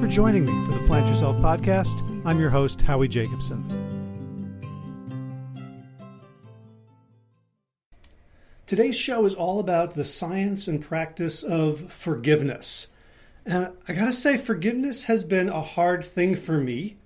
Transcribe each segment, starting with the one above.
for joining me for the Plant Yourself podcast. I'm your host, Howie Jacobson. Today's show is all about the science and practice of forgiveness. And I gotta say, forgiveness has been a hard thing for me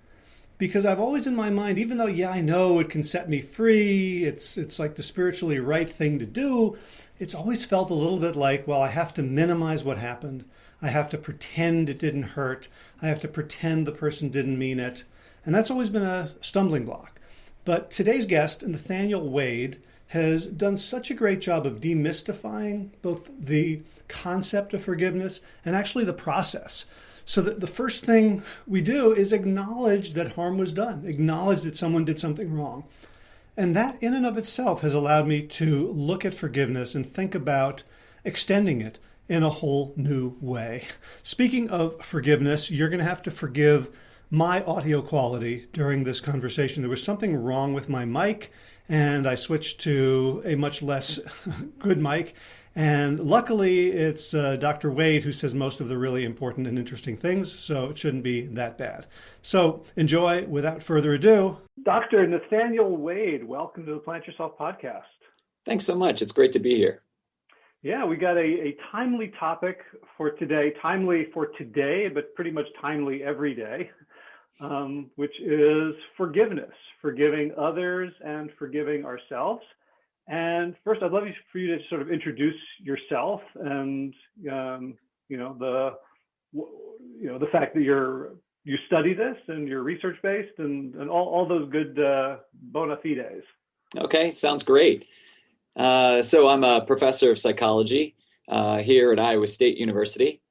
because I've always in my mind, even though, I know it can set me free, it's like the spiritually right thing to do, it's always felt a little bit like, I have to minimize what happened. I have to pretend it didn't hurt. I have to pretend the person didn't mean it. And that's always been a stumbling block. But today's guest, Nathaniel Wade, has done such a great job of demystifying both the concept of forgiveness and actually the process. So that the first thing we do is acknowledge that harm was done, acknowledge that someone did something wrong. And that in and of itself has allowed me to look at forgiveness and think about extending it in a whole new way. Speaking of forgiveness, you're going to have to forgive my audio quality during this conversation. There was something wrong with my mic, and I switched to a much less good mic. And luckily, it's Dr. Wade who says most of the really important and interesting things, so it shouldn't be that bad. So enjoy without further ado. Dr. Nathaniel Wade, welcome to the Plant Yourself podcast. Thanks so much. It's great to be here. Yeah, we got a timely topic for today, but pretty much timely every day, which is forgiveness, forgiving others and forgiving ourselves. And first, I'd love for you to sort of introduce yourself and the fact that you study this and you're research based and all those good bona fides. Okay, sounds great. So I'm a professor of psychology here at Iowa State University.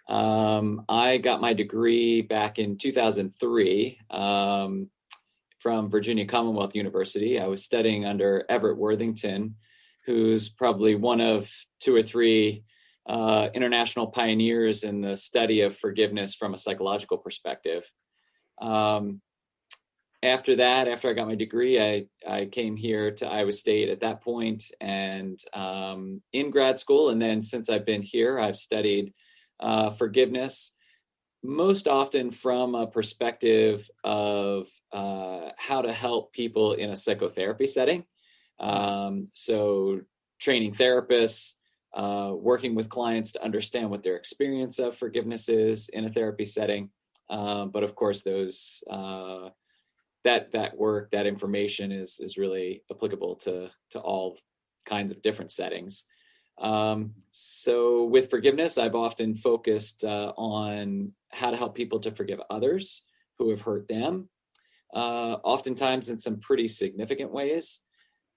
I got my degree back in 2003 from Virginia Commonwealth University. I was studying under Everett Worthington, who's probably one of two or three international pioneers in the study of forgiveness from a psychological perspective. After I got my degree, I came here to Iowa State at that point and in grad school. And then since I've been here, I've studied forgiveness, most often from a perspective of how to help people in a psychotherapy setting. So training therapists, working with clients to understand what their experience of forgiveness is in a therapy setting. But of course, those that work, that information is really applicable to all kinds of different settings. So with forgiveness, I've often focused on how to help people to forgive others who have hurt them, oftentimes in some pretty significant ways.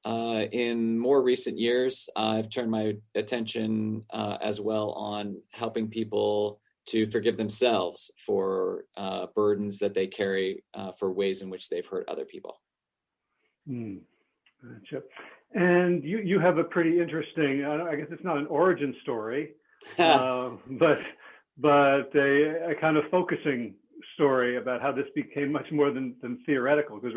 In more recent years, I've turned my attention as well on helping people to forgive themselves for burdens that they carry for ways in which they've hurt other people. Gotcha. And you have a pretty interesting, I guess it's not an origin story, but a kind of focusing story about how this became much more than theoretical. Because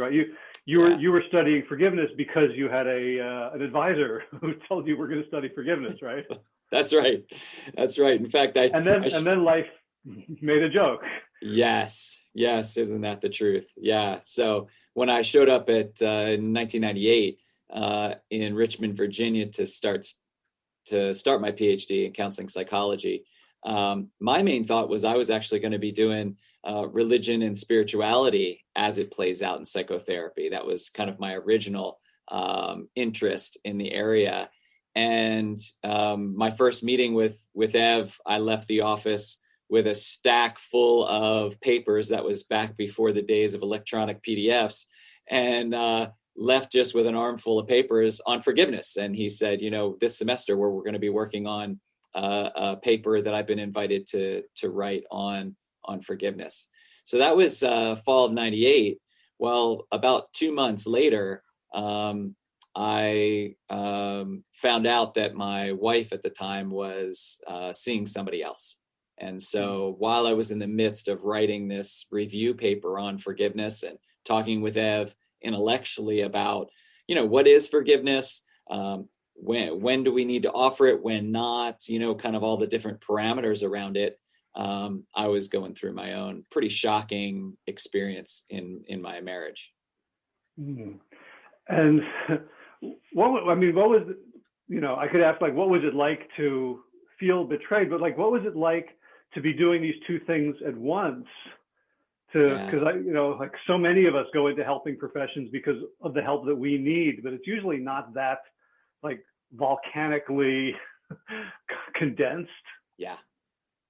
you were studying forgiveness because you had an advisor who told you we're going to study forgiveness, right? That's right. In fact, and then life made a joke. Yes. Isn't that the truth? Yeah. So when I showed up at in 1998 in Richmond, Virginia, to start my PhD in counseling psychology, my main thought was I was actually going to be doing religion and spirituality as it plays out in psychotherapy. That was kind of my original interest in the area. And my first meeting with Ev, I left the office with a stack full of papers. That was back before the days of electronic PDFs, and left just with an armful of papers on forgiveness. And he said, this semester we're going to be working on a paper that I've been invited to write on forgiveness. So that was fall of '98. Well, about 2 months later, I found out that my wife at the time was seeing somebody else. And so while I was in the midst of writing this review paper on forgiveness and talking with Ev intellectually about, what is forgiveness? When do we need to offer it? When not? Kind of all the different parameters around it. I was going through my own pretty shocking experience in my marriage. Mm. And what was, I could ask, like, what was it like to feel betrayed? But like, what was it like to be doing these two things at once? Because like so many of us go into helping professions because of the help that we need, but it's usually not that like volcanically condensed. Yeah,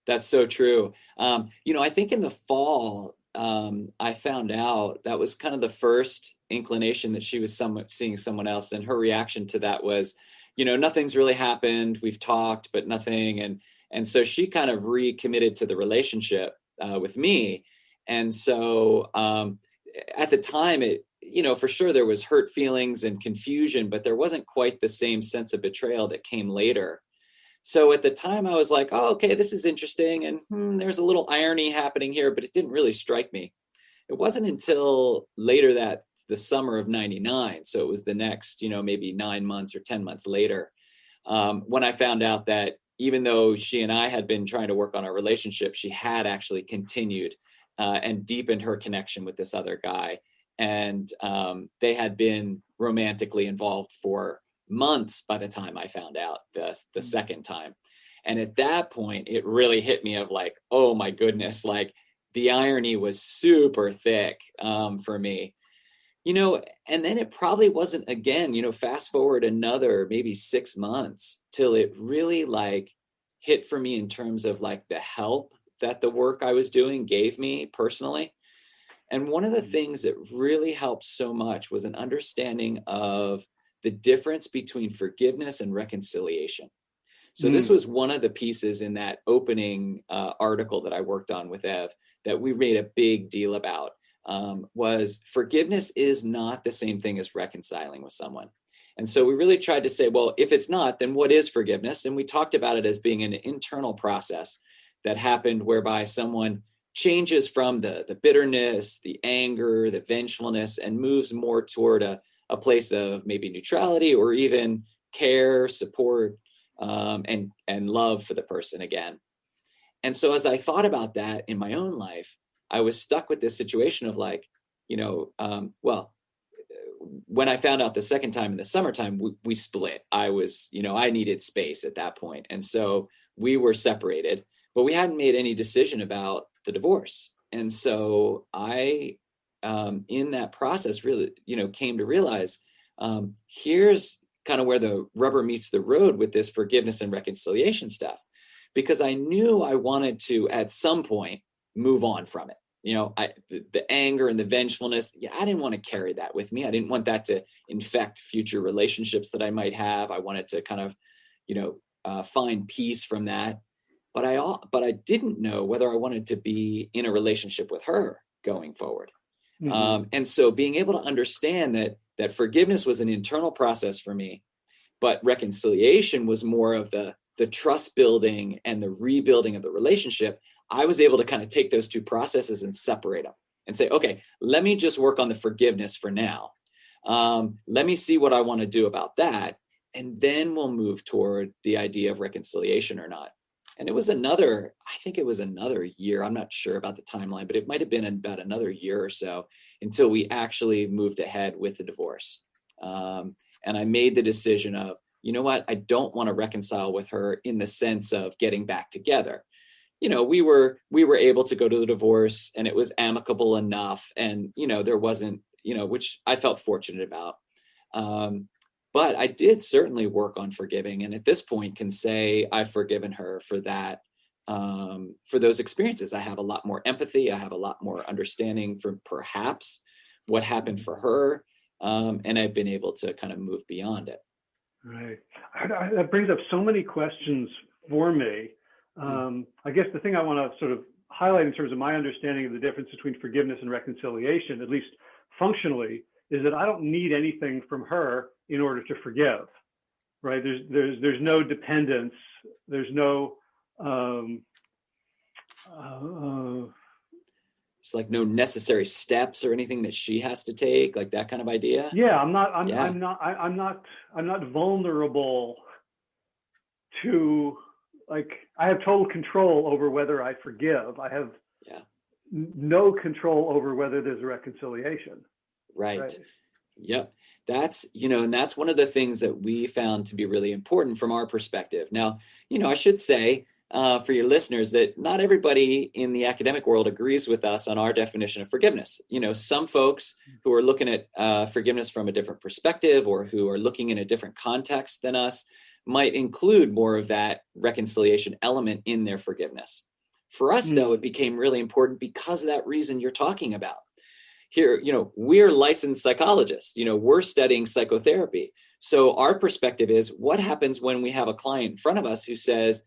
that's so true. I think in the fall, I found out that was kind of the first inclination that she was seeing someone else, and her reaction to that was, nothing's really happened. We've talked, but nothing, and so she kind of recommitted to the relationship with me. And so at the time, it, for sure there was hurt feelings and confusion, but there wasn't quite the same sense of betrayal that came later. So at the time I was like, oh, okay, this is interesting. And there's a little irony happening here, but it didn't really strike me. It wasn't until later the summer of 99. So it was the next, maybe 9 months or 10 months later, when I found out that even though she and I had been trying to work on our relationship, she had actually continued and deepened her connection with this other guy. And they had been romantically involved for months by the time I found out the second time. And at that point, it really hit me of like, oh my goodness, like the irony was super thick for me. And then it probably wasn't again, fast forward another maybe 6 months till it really like hit for me in terms of like the help that the work I was doing gave me personally. And one of the things that really helped so much was an understanding of the difference between forgiveness and reconciliation. So this was one of the pieces in that opening article that I worked on with Ev that we made a big deal about, was forgiveness is not the same thing as reconciling with someone. And so we really tried to say, well, if it's not, then what is forgiveness? And we talked about it as being an internal process that happened whereby someone changes from the bitterness, the anger, the vengefulness, and moves more toward a place of maybe neutrality or even care, support, and love for the person again. And so as I thought about that in my own life, I was stuck with this situation of like, when I found out the second time in the summertime, we split. I was, I needed space at that point. And so we were separated, but we hadn't made any decision about the divorce. And so I, in that process, really, came to realize here's kind of where the rubber meets the road with this forgiveness and reconciliation stuff, because I knew I wanted to, at some point, move on from it. The anger and the vengefulness, I didn't want to carry that with me. I didn't want that to infect future relationships that I might have. I wanted to kind of, find peace from that. But I didn't know whether I wanted to be in a relationship with her going forward. Mm-hmm. And so being able to understand that forgiveness was an internal process for me, but reconciliation was more of the trust building and the rebuilding of the relationship. I was able to kind of take those two processes and separate them and say, okay, let me just work on the forgiveness for now. Let me see what I want to do about that. And then we'll move toward the idea of reconciliation or not. And it was another year. I'm not sure about the timeline, but it might have been about another year or so until we actually moved ahead with the divorce. And I made the decision of, you know what, I don't want to reconcile with her in the sense of getting back together. We were able to go to the divorce and it was amicable enough. And, there wasn't, which I felt fortunate about. But I did certainly work on forgiving. And at this point can say I've forgiven her for that, for those experiences. I have a lot more empathy. I have a lot more understanding for perhaps what happened for her. And I've been able to kind of move beyond it. Right. That brings up so many questions for me. I guess the thing I want to sort of highlight in terms of my understanding of the difference between forgiveness and reconciliation, at least functionally, is that I don't need anything from her in order to forgive, right? There's no dependence. There's no, it's like no necessary steps or anything that she has to take, like that kind of idea. Yeah, I'm not vulnerable to like I have total control over whether I forgive. I have no control over whether there's a reconciliation. Right. Yep. That's, and that's one of the things that we found to be really important from our perspective. Now, I should say for your listeners that not everybody in the academic world agrees with us on our definition of forgiveness. Some folks who are looking at forgiveness from a different perspective or who are looking in a different context than us might include more of that reconciliation element in their forgiveness. For us, though, it became really important because of that reason you're talking about. Here, we're licensed psychologists, we're studying psychotherapy. So our perspective is what happens when we have a client in front of us who says,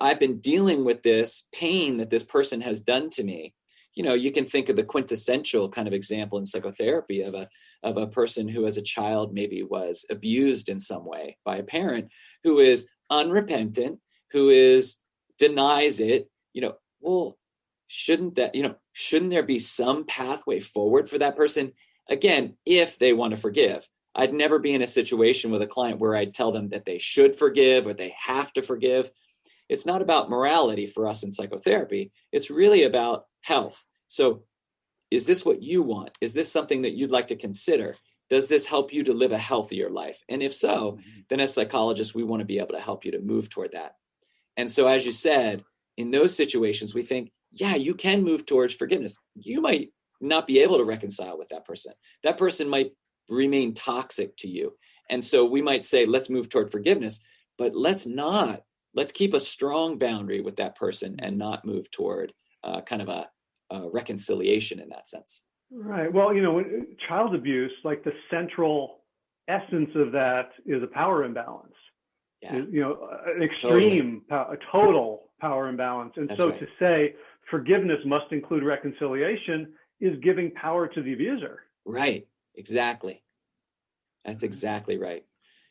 I've been dealing with this pain that this person has done to me. You can think of the quintessential kind of example in psychotherapy of a person who as a child maybe was abused in some way by a parent who is unrepentant, who denies it, well, shouldn't there be some pathway forward for that person? Again, if they want to forgive. I'd never be in a situation with a client where I'd tell them that they should forgive or they have to forgive. It's not about morality for us in psychotherapy. It's really about health. So is this what you want? Is this something that you'd like to consider? Does this help you to live a healthier life? And if so, then as psychologists, we want to be able to help you to move toward that. And so, as you said, in those situations, we think, yeah, you can move towards forgiveness. You might not be able to reconcile with that person. That person might remain toxic to you. And so we might say, let's move toward forgiveness, but let's keep a strong boundary with that person and not move toward kind of a reconciliation in that sense. Right. Well, when child abuse, like the central essence of that is a power imbalance. Yeah. An extreme, a total power imbalance. And that's so right. To say forgiveness must include reconciliation is giving power to the abuser. Right. Exactly. That's exactly right.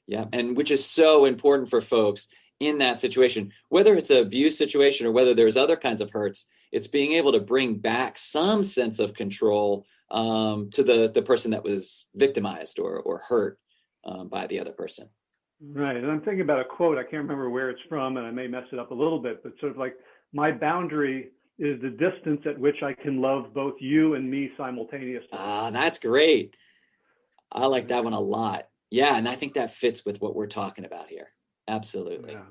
Yeah. And which is so important for folks in that situation, whether it's an abuse situation or whether there's other kinds of hurts, it's being able to bring back some sense of control to the person that was victimized or hurt by the other person. Right. And I'm thinking about a quote. I can't remember where it's from, and I may mess it up a little bit, but sort of like, my boundary is the distance at which I can love both you and me simultaneously. That's great. I like that one a lot. Yeah. And I think that fits with what we're talking about here. Absolutely. Yeah.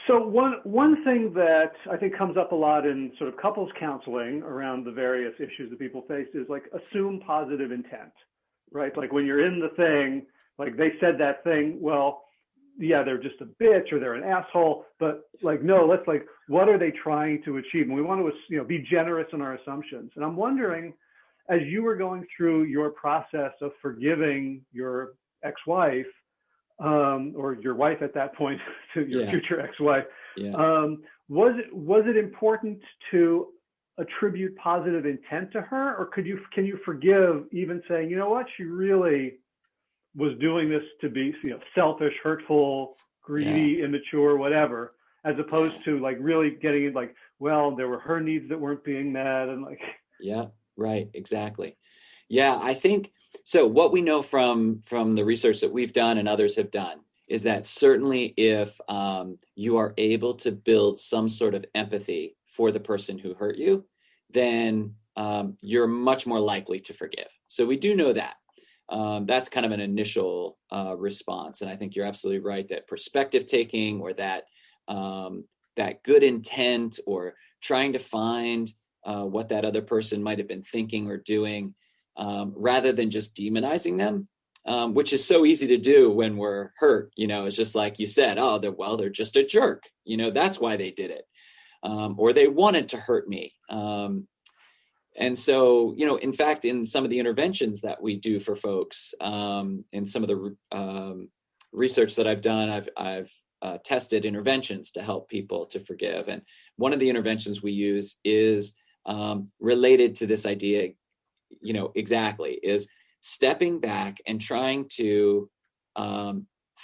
So one thing that I think comes up a lot in sort of couples counseling around the various issues that people face is like assume positive intent, right? Like when you're in the thing, like they said that thing, well, yeah, they're just a bitch or they're an asshole, but like, no, let's like, what are they trying to achieve? And we want to, be generous in our assumptions. And I'm wondering, as you were going through your process of forgiving your ex-wife, or your wife at that point, to your future ex-wife, was it important to attribute positive intent to her, or can you forgive even saying, you know what, she really was doing this to be selfish, hurtful, greedy, immature, whatever, as opposed to like really getting it like, well, there were her needs that weren't being met, and like. Yeah, right, exactly. Yeah, I think so. What we know from the research that we've done and others have done is that certainly if you are able to build some sort of empathy for the person who hurt you, then you're much more likely to forgive. So we do know that. That's kind of an initial response. And I think you're absolutely right that perspective taking or that good intent or trying to find what that other person might have been thinking or doing, rather than just demonizing them, which is so easy to do when we're hurt. It's just like you said, they're just a jerk. That's why they did it. Or they wanted to hurt me. And so, in fact, in some of the interventions that we do for folks, in some of the research that I've done, I've tested interventions to help people to forgive. And one of the interventions we use is related to this idea, exactly, is stepping back and trying to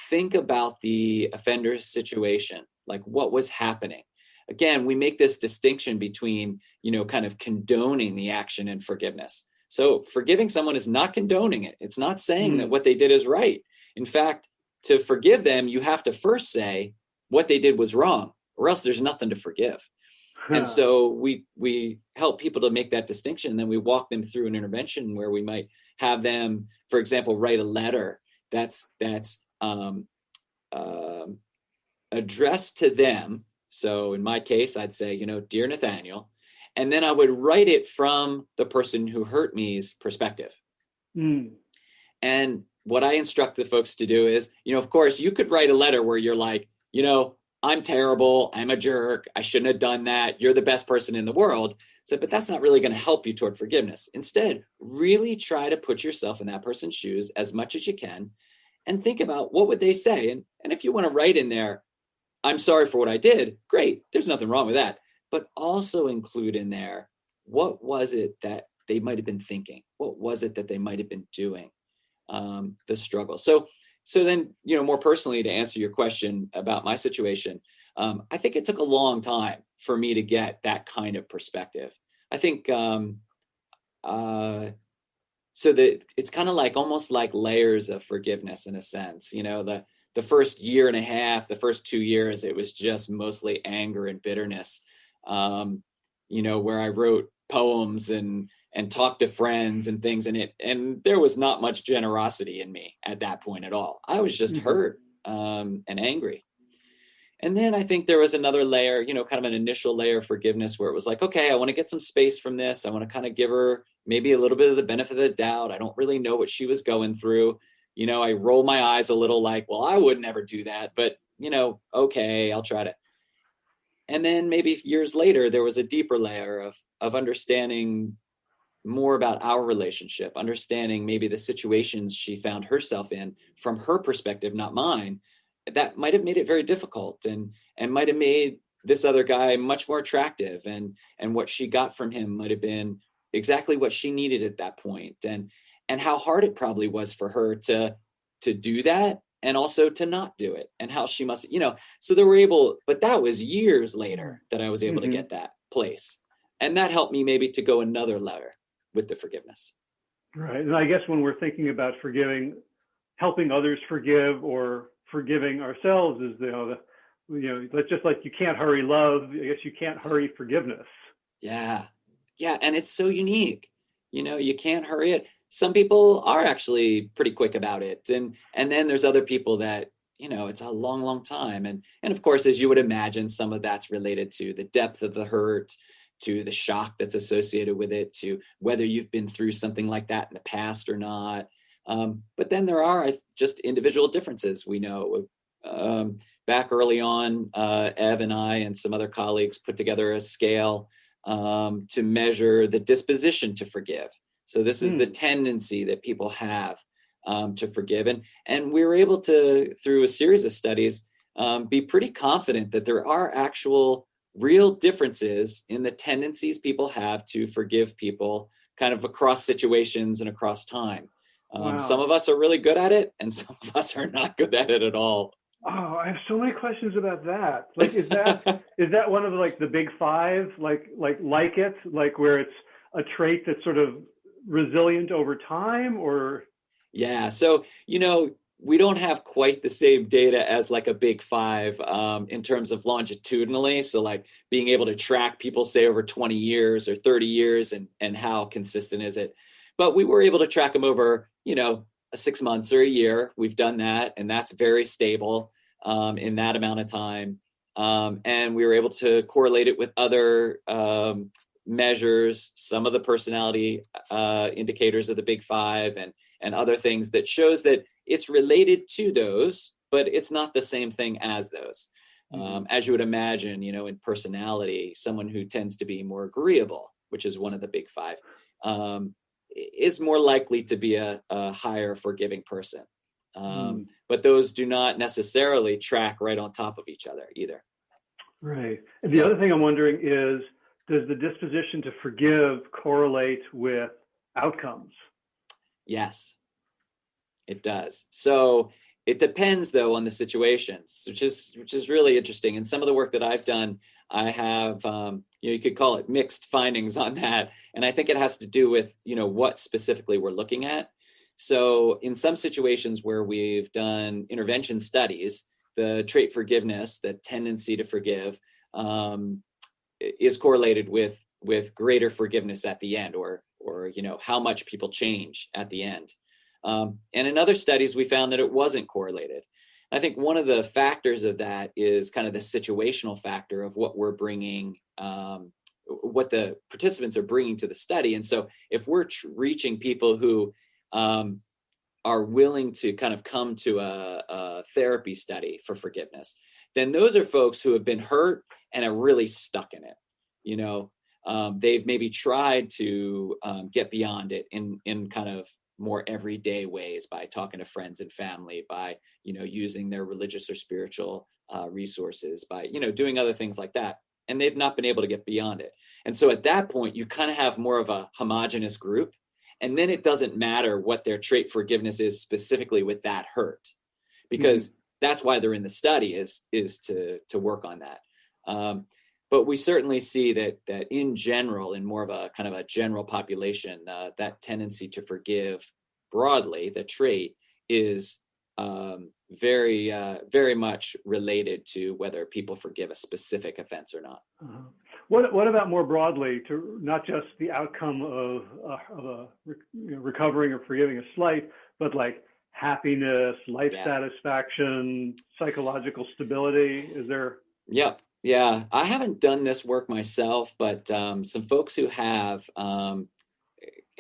think about the offender's situation, like what was happening. Again, we make this distinction between, kind of condoning the action and forgiveness. So forgiving someone is not condoning it. It's not saying that what they did is right. In fact, to forgive them, you have to first say, what they did was wrong, or else there's nothing to forgive. And so we help people to make that distinction. And then we walk them through an intervention where we might have them, for example, write a letter that's addressed to them. So in my case, I'd say, dear Nathaniel, and then I would write it from the person who hurt me's perspective. And what I instruct the folks to do is, of course, you could write a letter where you're like, I'm terrible, I'm a jerk, I shouldn't have done that, you're the best person in the world. So, but that's not really going to help you toward forgiveness. Instead, really try to put yourself in that person's shoes as much as you can and think about what would they say. And if you want to write in there, I'm sorry for what I did, great, there's nothing wrong with that. But also include in there, what was it that they might have been thinking? What was it that they might have been doing? The struggle. So then, more personally, to answer your question about my situation, I think it took a long time for me to get that kind of perspective. I think so that it's kind of like almost like layers of forgiveness in a sense. The first year and a half, the first 2 years, it was just mostly anger and bitterness. Where I wrote poems and talked to friends and things, and there was not much generosity in me at that point at all. I was just hurt and angry. And then I think there was another layer, kind of an initial layer of forgiveness where it was like, okay, I want to get some space from this. I want to kind of give her maybe a little bit of the benefit of the doubt. I don't really know what she was going through. I roll my eyes a little like, well, I would never do that, but okay, I'll try to. And then maybe years later, there was a deeper layer of understanding more about our relationship, understanding maybe the situations she found herself in from her perspective, not mine, that might have made it very difficult and might have made this other guy much more attractive. And what she got from him might have been exactly what she needed at that point. And how hard it probably was for her to do that and also to not do it, and how she must, so they were able, but that was years later that I was able to get that place. And that helped me maybe to go another layer with the forgiveness. Right. And I guess when we're thinking about forgiving, helping others forgive or forgiving ourselves is, that's just like you can't hurry love. I guess you can't hurry forgiveness. Yeah. Yeah. And it's so unique. You can't hurry it. Some people are actually pretty quick about it. And then there's other people that, it's a long, long time. And of course, as you would imagine, some of that's related to the depth of the hurt, to the shock that's associated with it, to whether you've been through something like that in the past or not. But then there are just individual differences. We know back early on, Ev and I and some other colleagues put together a scale to measure the disposition to forgive. So this is the tendency that people have to forgive. And we were able to, through a series of studies, be pretty confident that there are actual real differences in the tendencies people have to forgive people kind of across situations and across time. Wow. Some of us are really good at it, and some of us are not good at it at all. Oh, I have so many questions about that. Like, is that one of like the big five, like it, like where it's a trait that's sort of resilient over time, or? Yeah. So, we don't have quite the same data as like a big five in terms of longitudinally. So like being able to track people, say, over 20 years or 30 years and how consistent is it? But we were able to track them over, 6 months or a year. We've done that, and that's very stable in that amount of time. And we were able to correlate it with other measures, some of the personality indicators of the big five and other things that shows that it's related to those, but it's not the same thing as those. As you would imagine, in personality, someone who tends to be more agreeable, which is one of the big five, is more likely to be a higher forgiving person. But those do not necessarily track right on top of each other either. Right. And the other thing I'm wondering is, does the disposition to forgive correlate with outcomes? Yes, it does. So it depends, though, on the situations, which is really interesting. And some of the work that I've done, I have, you could call it mixed findings on that. And I think it has to do with, what specifically we're looking at. So in some situations where we've done intervention studies, the trait forgiveness, the tendency to forgive, is correlated with greater forgiveness at the end, or how much people change at the end. And in other studies, we found that it wasn't correlated. I think one of the factors of that is kind of the situational factor of what we're bringing, what the participants are bringing to the study. And so if we're reaching people who are willing to kind of come to a therapy study for forgiveness, then those are folks who have been hurt and are really stuck in it. They've maybe tried to get beyond it in kind of more everyday ways, by talking to friends and family, by, using their religious or spiritual resources, by, doing other things like that. And they've not been able to get beyond it. And so at that point, you kind of have more of a homogenous group. And then it doesn't matter what their trait forgiveness is specifically with that hurt, because that's why they're in the study, is to work on that. But we certainly see that in general, in more of a kind of a general population, that tendency to forgive broadly, the trait, is very, very much related to whether people forgive a specific offense or not. What about more broadly, to not just the outcome of recovering or forgiving a slight, but like happiness, life satisfaction, psychological stability? Is there? Yep. Yeah, I haven't done this work myself, but some folks who have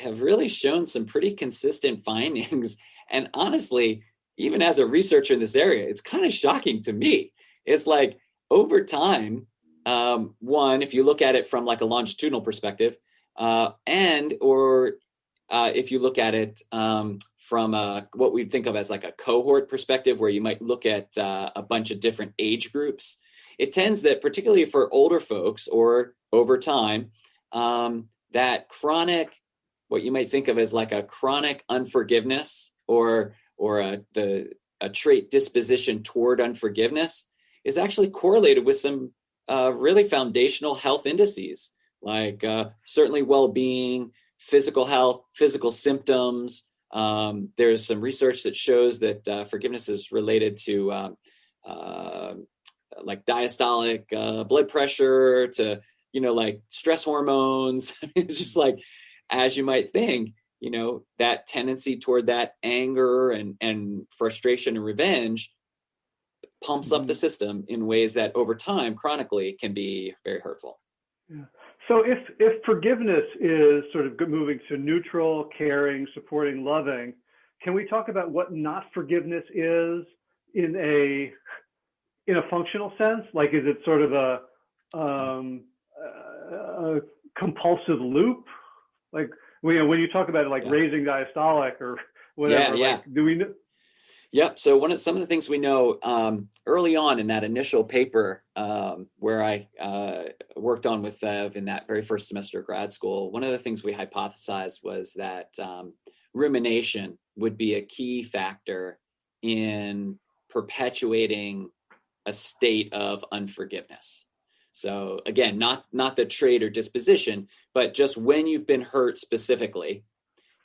really shown some pretty consistent findings. And honestly, even as a researcher in this area, it's kind of shocking to me. It's like over time, one, if you look at it from like a longitudinal perspective, if you look at it from what we'd think of as like a cohort perspective, where you might look at a bunch of different age groups, it tends that, particularly for older folks or over time, that chronic, what you might think of as like a chronic unforgiveness or a trait disposition toward unforgiveness, is actually correlated with some really foundational health indices, like certainly well-being, physical health, physical symptoms. There's some research that shows that forgiveness is related to like diastolic blood pressure, to, like stress hormones. It's just like, as you might think, that tendency toward that anger and frustration and revenge pumps up the system in ways that over time, chronically, can be very hurtful. Yeah. So if forgiveness is sort of moving to neutral, caring, supporting, loving, can we talk about what not forgiveness is in a functional sense? Like, is it sort of a compulsive loop? Like, when you talk about it, like raising diastolic or whatever, like, do we know? Yep. So some of the things we know early on in that initial paper where I worked on with Ev in that very first semester of grad school, one of the things we hypothesized was that rumination would be a key factor in perpetuating a state of unforgiveness. So again, not the trait or disposition, but just when you've been hurt specifically,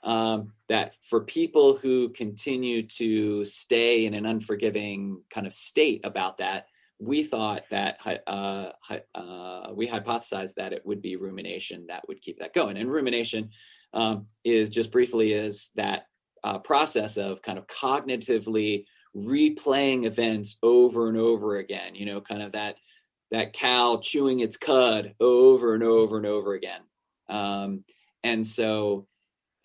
that for people who continue to stay in an unforgiving kind of state about that, we thought that we hypothesized that it would be rumination that would keep that going. And rumination is just briefly is that process of kind of cognitively replaying events over and over again, kind of that cow chewing its cud over and over and over again. And so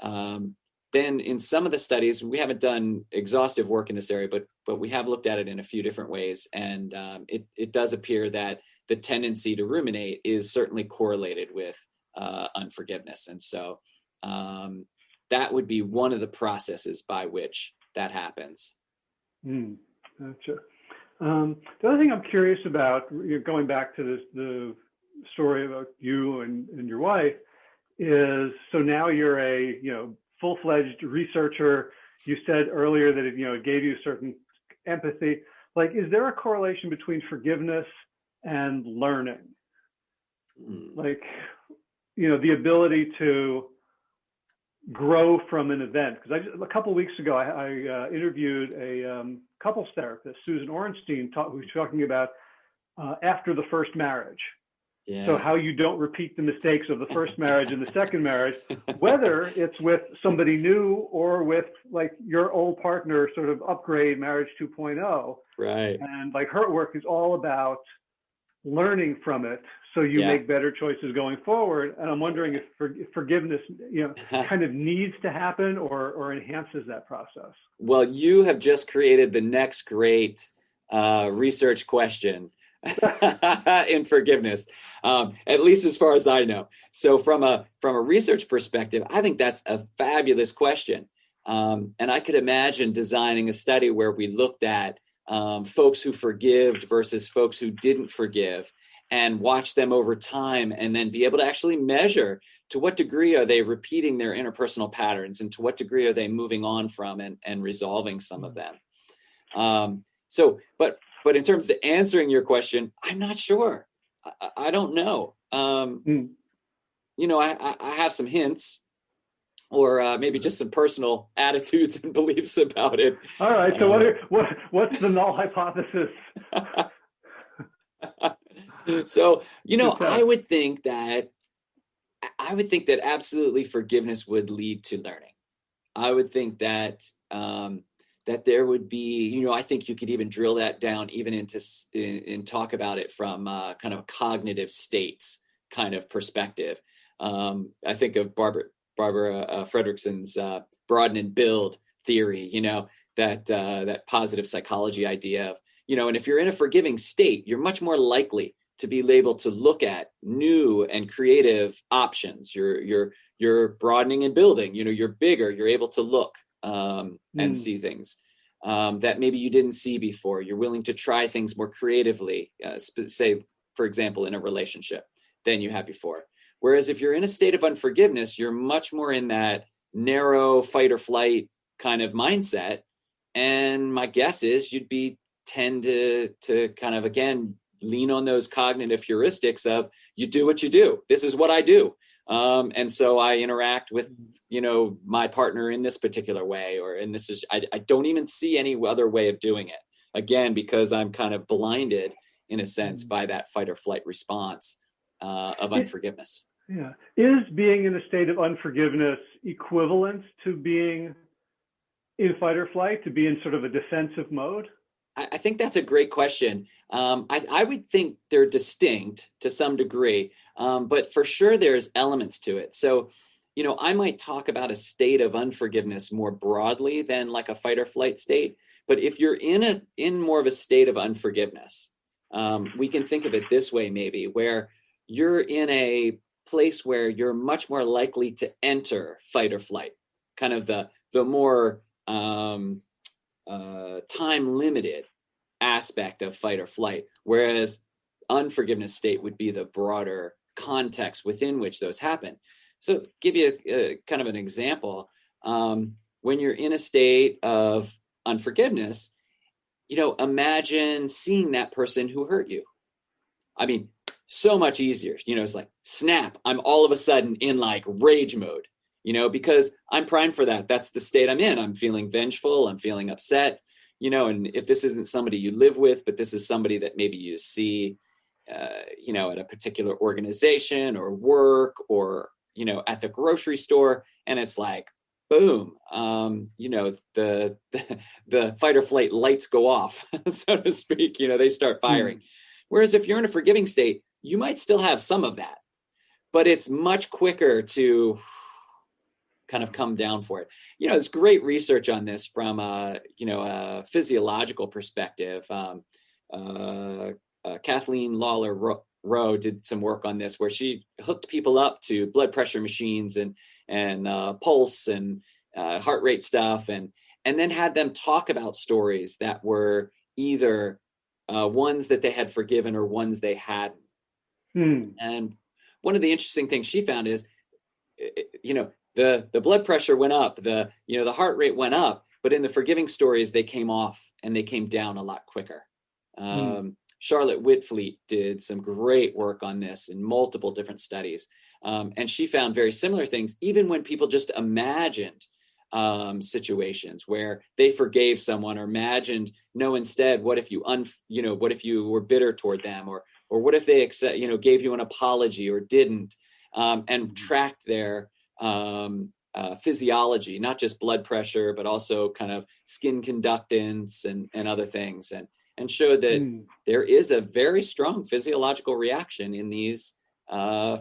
then in some of the studies, we haven't done exhaustive work in this area, but we have looked at it in a few different ways. And it does appear that the tendency to ruminate is certainly correlated with unforgiveness. And so that would be one of the processes by which that happens. Gotcha. The other thing I'm curious about, going back to the story about you and your wife, is so now you're a full-fledged researcher. You said earlier that it gave you certain empathy. Like, is there a correlation between forgiveness and learning? Like, the ability to grow from an event. Because a couple of weeks ago, I interviewed a couples therapist, Susan Orenstein, who's talking about after the first marriage. Yeah. So how you don't repeat the mistakes of the first marriage and the second marriage, whether it's with somebody new or with like your old partner, sort of upgrade marriage 2.0. Right. And like her work is all about learning from it so you make better choices going forward. And I'm wondering if forgiveness, kind of needs to happen or enhances that process. Well, you have just created the next great research question in forgiveness, at least as far as I know. So from a research perspective, I think that's a fabulous question. And I could imagine designing a study where we looked at folks who forgived versus folks who didn't forgive and watch them over time, and then be able to actually measure to what degree are they repeating their interpersonal patterns, and to what degree are they moving on from and resolving some of them. But in terms of answering your question, I'm not sure. I don't know. I have some hints, or maybe just some personal attitudes and beliefs about it. All right. So what's the null hypothesis? So, I would think that absolutely forgiveness would lead to learning. I would think that that there would be, I think you could even drill that down even and talk about it from kind of cognitive states kind of perspective. I think of Barbara Fredrickson's broaden and build theory, that positive psychology idea of, and if you're in a forgiving state, you're much more likely to be able to look at new and creative options. You're broadening and building, you're bigger, you're able to look and see things that maybe you didn't see before. You're willing to try things more creatively, say, for example, in a relationship than you had before. Whereas if you're in a state of unforgiveness, you're much more in that narrow fight or flight kind of mindset. And my guess is you'd tend to kind of, again, lean on those cognitive heuristics of you do what you do. This is what I do. And so I interact with, my partner in this particular way, and this is, I don't even see any other way of doing it. Again, because I'm kind of blinded in a sense by that fight or flight response of unforgiveness. Yeah. Is being in a state of unforgiveness equivalent to being in fight or flight, to be in sort of a defensive mode? I think that's a great question. I would think they're distinct to some degree, but for sure there's elements to it. So, I might talk about a state of unforgiveness more broadly than like a fight or flight state. But if you're in more of a state of unforgiveness, we can think of it this way, maybe, where you're in a place where you're much more likely to enter fight or flight, kind of the more time limited aspect of fight or flight, whereas unforgiveness state would be the broader context within which those happen. So give you a kind of an example. When you're in a state of unforgiveness, imagine seeing that person who hurt you. I mean, so much easier. It's like, snap, I'm all of a sudden in like rage mode, because I'm primed for that. That's the state I'm in. I'm feeling vengeful. I'm feeling upset, and if this isn't somebody you live with, but this is somebody that maybe you see, at a particular organization or work or, at the grocery store, and it's like, boom, the fight or flight lights go off, so to speak, they start firing. Whereas if you're in a forgiving state, you might still have some of that, but it's much quicker to kind of come down for it. There's great research on this from a physiological perspective. Kathleen Lawler-Rowe did some work on this, where she hooked people up to blood pressure machines and pulse and heart rate stuff, and then had them talk about stories that were either ones that they had forgiven or ones they hadn't. And one of the interesting things she found is, the blood pressure went up, the heart rate went up, but in the forgiving stories, they came off and they came down a lot quicker. Charlotte Whitfleet did some great work on this in multiple different studies. And she found very similar things, even when people just imagined situations where they forgave someone, or imagined, no, instead, what if you, what if you were bitter toward them, or what if they gave you an apology or didn't, and tracked their physiology, not just blood pressure, but also kind of skin conductance and other things, and showed that there is a very strong physiological reaction in these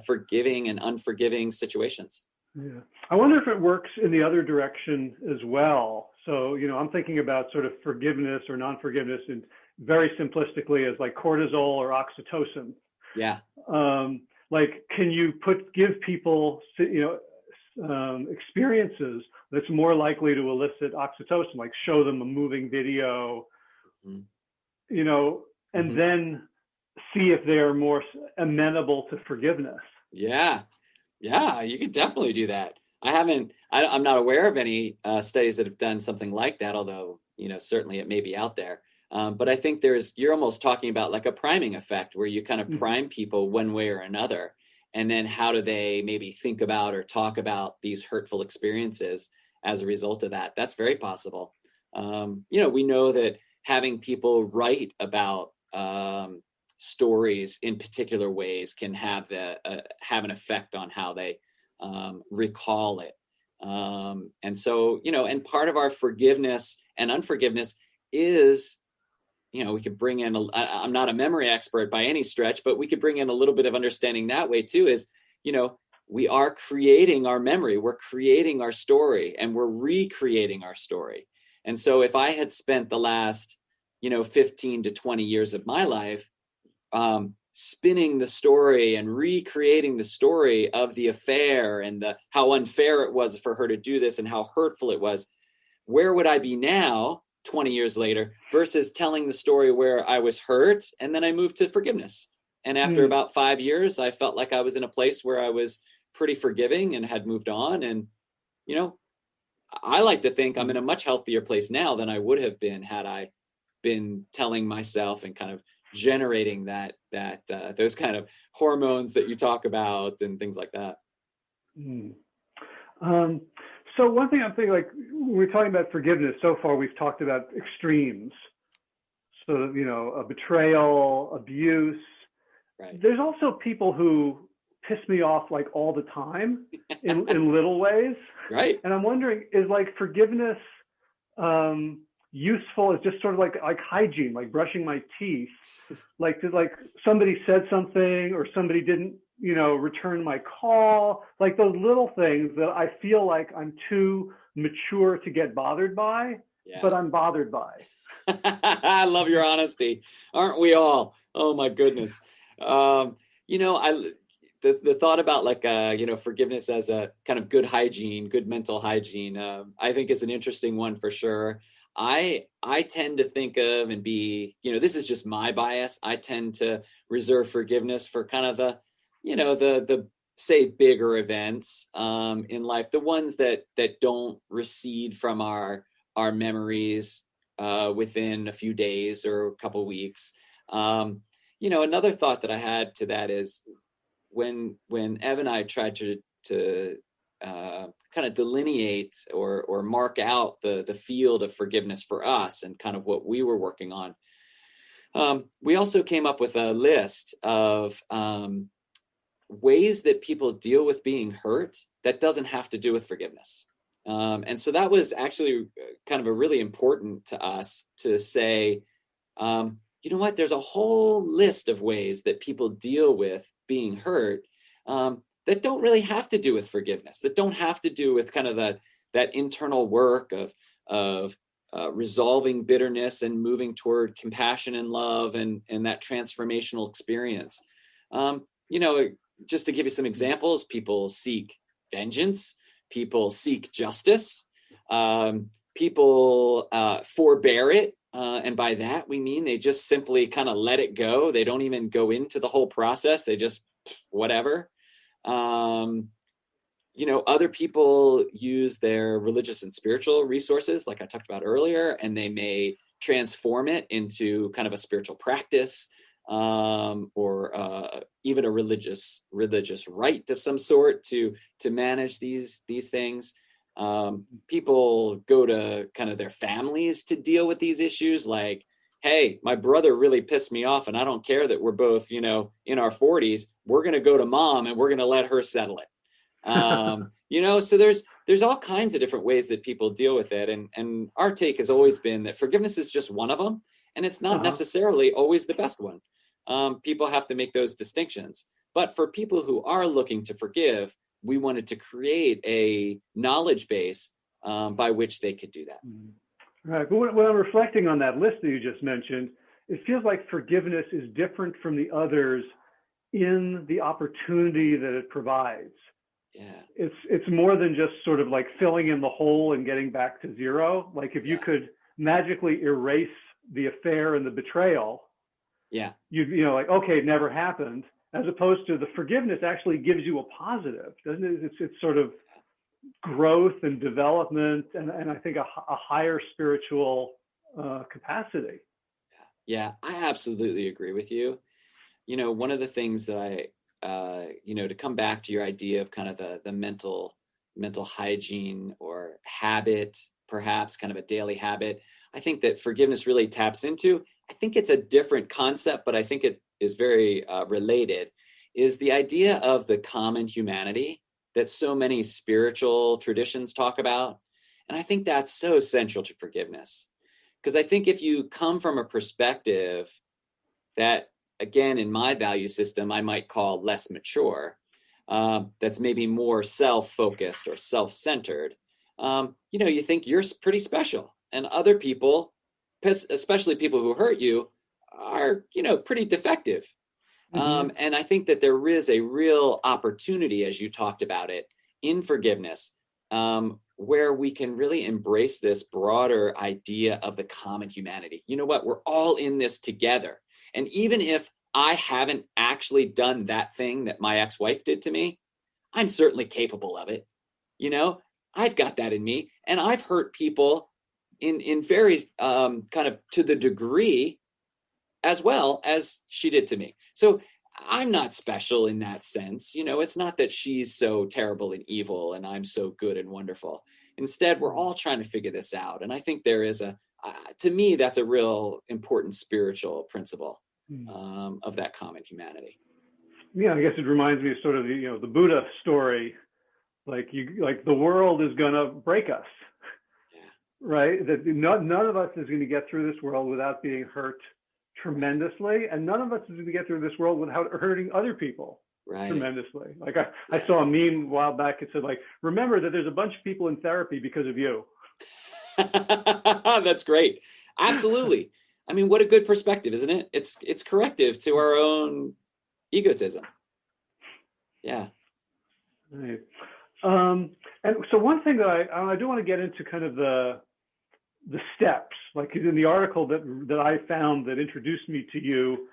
forgiving and unforgiving situations. Yeah. I wonder if it works in the other direction as well. So, I'm thinking about sort of forgiveness or non-forgiveness, and very simplistically as like cortisol or oxytocin. Yeah. Like, can you give people, experiences that's more likely to elicit oxytocin, like show them a moving video, and then see if they are more amenable to forgiveness. Yeah, you could definitely do that. I'm not aware of any studies that have done something like that, although, certainly it may be out there. But I think you're almost talking about like a priming effect, where you kind of prime people one way or another. And then how do they maybe think about or talk about these hurtful experiences as a result of that? That's very possible. We know that having people write about stories in particular ways can have an effect on how they recall it. And so, and part of our forgiveness and unforgiveness is, we could bring in, I'm not a memory expert by any stretch, but we could bring in a little bit of understanding that way too, is, we are creating our memory, we're creating our story, and we're recreating our story. And so if I had spent the last, 15 to 20 years of my life spinning the story and recreating the story of the affair and how unfair it was for her to do this and how hurtful it was, where would I be now, 20 years later, versus telling the story where I was hurt and then I moved to forgiveness? And after about 5 years, I felt like I was in a place where I was pretty forgiving and had moved on. And, I like to think I'm in a much healthier place now than I would have been had I been telling myself and kind of generating those kind of hormones that you talk about and things like that. So one thing I'm thinking, like, when we're talking about forgiveness, so far we've talked about extremes. So, a betrayal, abuse. Right. There's also people who piss me off like all the time in little ways. Right. And I'm wondering, is like forgiveness useful as just sort of like hygiene, like brushing my teeth? Like, somebody said something or somebody didn't, return my call, like those little things that I feel like I'm too mature to get bothered by, but I'm bothered by. I love your honesty. Aren't we all? Oh my goodness. The thought about like, forgiveness as a kind of good hygiene, good mental hygiene, I think is an interesting one for sure. I tend to think of and be, this is just my bias. I tend to reserve forgiveness for kind of the say bigger events in life, the ones that don't recede from our memories within a few days or a couple weeks. Another thought that I had to that is when Ev and I tried to kind of delineate or mark out the field of forgiveness for us and kind of what we were working on, we also came up with a list of ways that people deal with being hurt that doesn't have to do with forgiveness. And so that was actually kind of a really important to us to say, you know what, there's a whole list of ways that people deal with being hurt that don't really have to do with forgiveness, that don't have to do with kind of that internal work of resolving bitterness and moving toward compassion and love and that transformational experience. Just to give you some examples, people seek vengeance, people seek justice, people forbear it. And by that, we mean they just simply kind of let it go. They don't even go into the whole process. They just whatever. Other people use their religious and spiritual resources, like I talked about earlier, and they may transform it into kind of a spiritual practice. or even a religious rite of some sort to manage these things. People go to kind of their families to deal with these issues, like, hey, my brother really pissed me off and I don't care that we're both, in our 40s. We're going to go to mom and we're going to let her settle it. So there's all kinds of different ways that people deal with it. And our take has always been that forgiveness is just one of them. And it's not necessarily always the best one. People have to make those distinctions. But for people who are looking to forgive, we wanted to create a knowledge base by which they could do that. Right. But when I'm reflecting on that list that you just mentioned, it feels like forgiveness is different from the others in the opportunity that it provides. Yeah. It's more than just sort of like filling in the hole and getting back to zero. Like if you could magically erase the affair and the betrayal, like, okay, it never happened, as opposed to the forgiveness actually gives you a positive, doesn't it? It's sort of growth and development and I think a higher spiritual capacity. Yeah, I absolutely agree with you. One of the things that I to come back to your idea of kind of the mental hygiene or habit, perhaps kind of a daily habit, I think that forgiveness really taps into. I think it's a different concept, but I think it is very related, is the idea of the common humanity that so many spiritual traditions talk about. And I think that's so essential to forgiveness. Because I think if you come from a perspective that, again, in my value system, I might call less mature, that's maybe more self-focused or self-centered, you think you're pretty special. And other people, especially people who hurt you, are, pretty defective. And I think that there is a real opportunity, as you talked about it, in forgiveness, where we can really embrace this broader idea of the common humanity. You know what? We're all in this together. And even if I haven't actually done that thing that my ex-wife did to me, I'm certainly capable of it. I've got that in me. And I've hurt people in very kind of to the degree as well as she did to me. So I'm not special in that sense. It's not that she's so terrible and evil and I'm so good and wonderful. Instead, we're all trying to figure this out. And I think there is to me, that's a real important spiritual principle of that common humanity. Yeah, I guess it reminds me of sort of the Buddha story, like the world is going to break us, right? That none of us is going to get through this world without being hurt tremendously, and none of us is going to get through this world without hurting other people tremendously. Like I saw a meme a while back. It said, like, remember that there's a bunch of people in therapy because of you. That's great. Absolutely. I mean, what a good perspective, isn't it? It's corrective to our own egotism. Yeah. Right. And so one thing that I do want to get into kind of the steps, like in the article that I found that introduced me to you,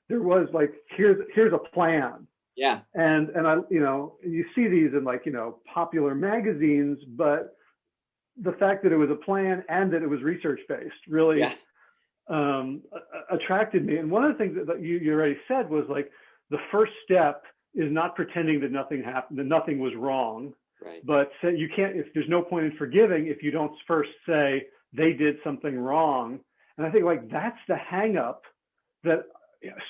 there was like, here's a plan. Yeah. And I, you see these in like, popular magazines, but the fact that it was a plan and that it was research-based really attracted me. And one of the things that you already said was like, the first step is not pretending that nothing happened, that nothing was wrong. Right. But you can't, if there's no point in forgiving if you don't first say they did something wrong. And I think like that's the hang up that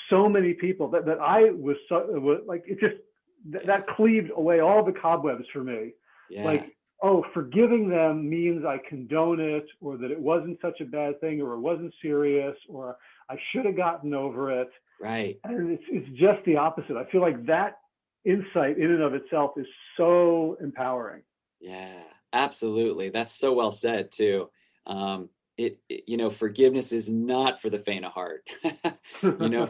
so many people that I was like, it just, that cleaved away all the cobwebs for me. Yeah. Like, oh, forgiving them means I condone it, or that it wasn't such a bad thing, or it wasn't serious, or I should have gotten over it. Right. And it's just the opposite. I feel like that insight in and of itself is so empowering. Yeah, absolutely. That's so well said too. Forgiveness is not for the faint of heart.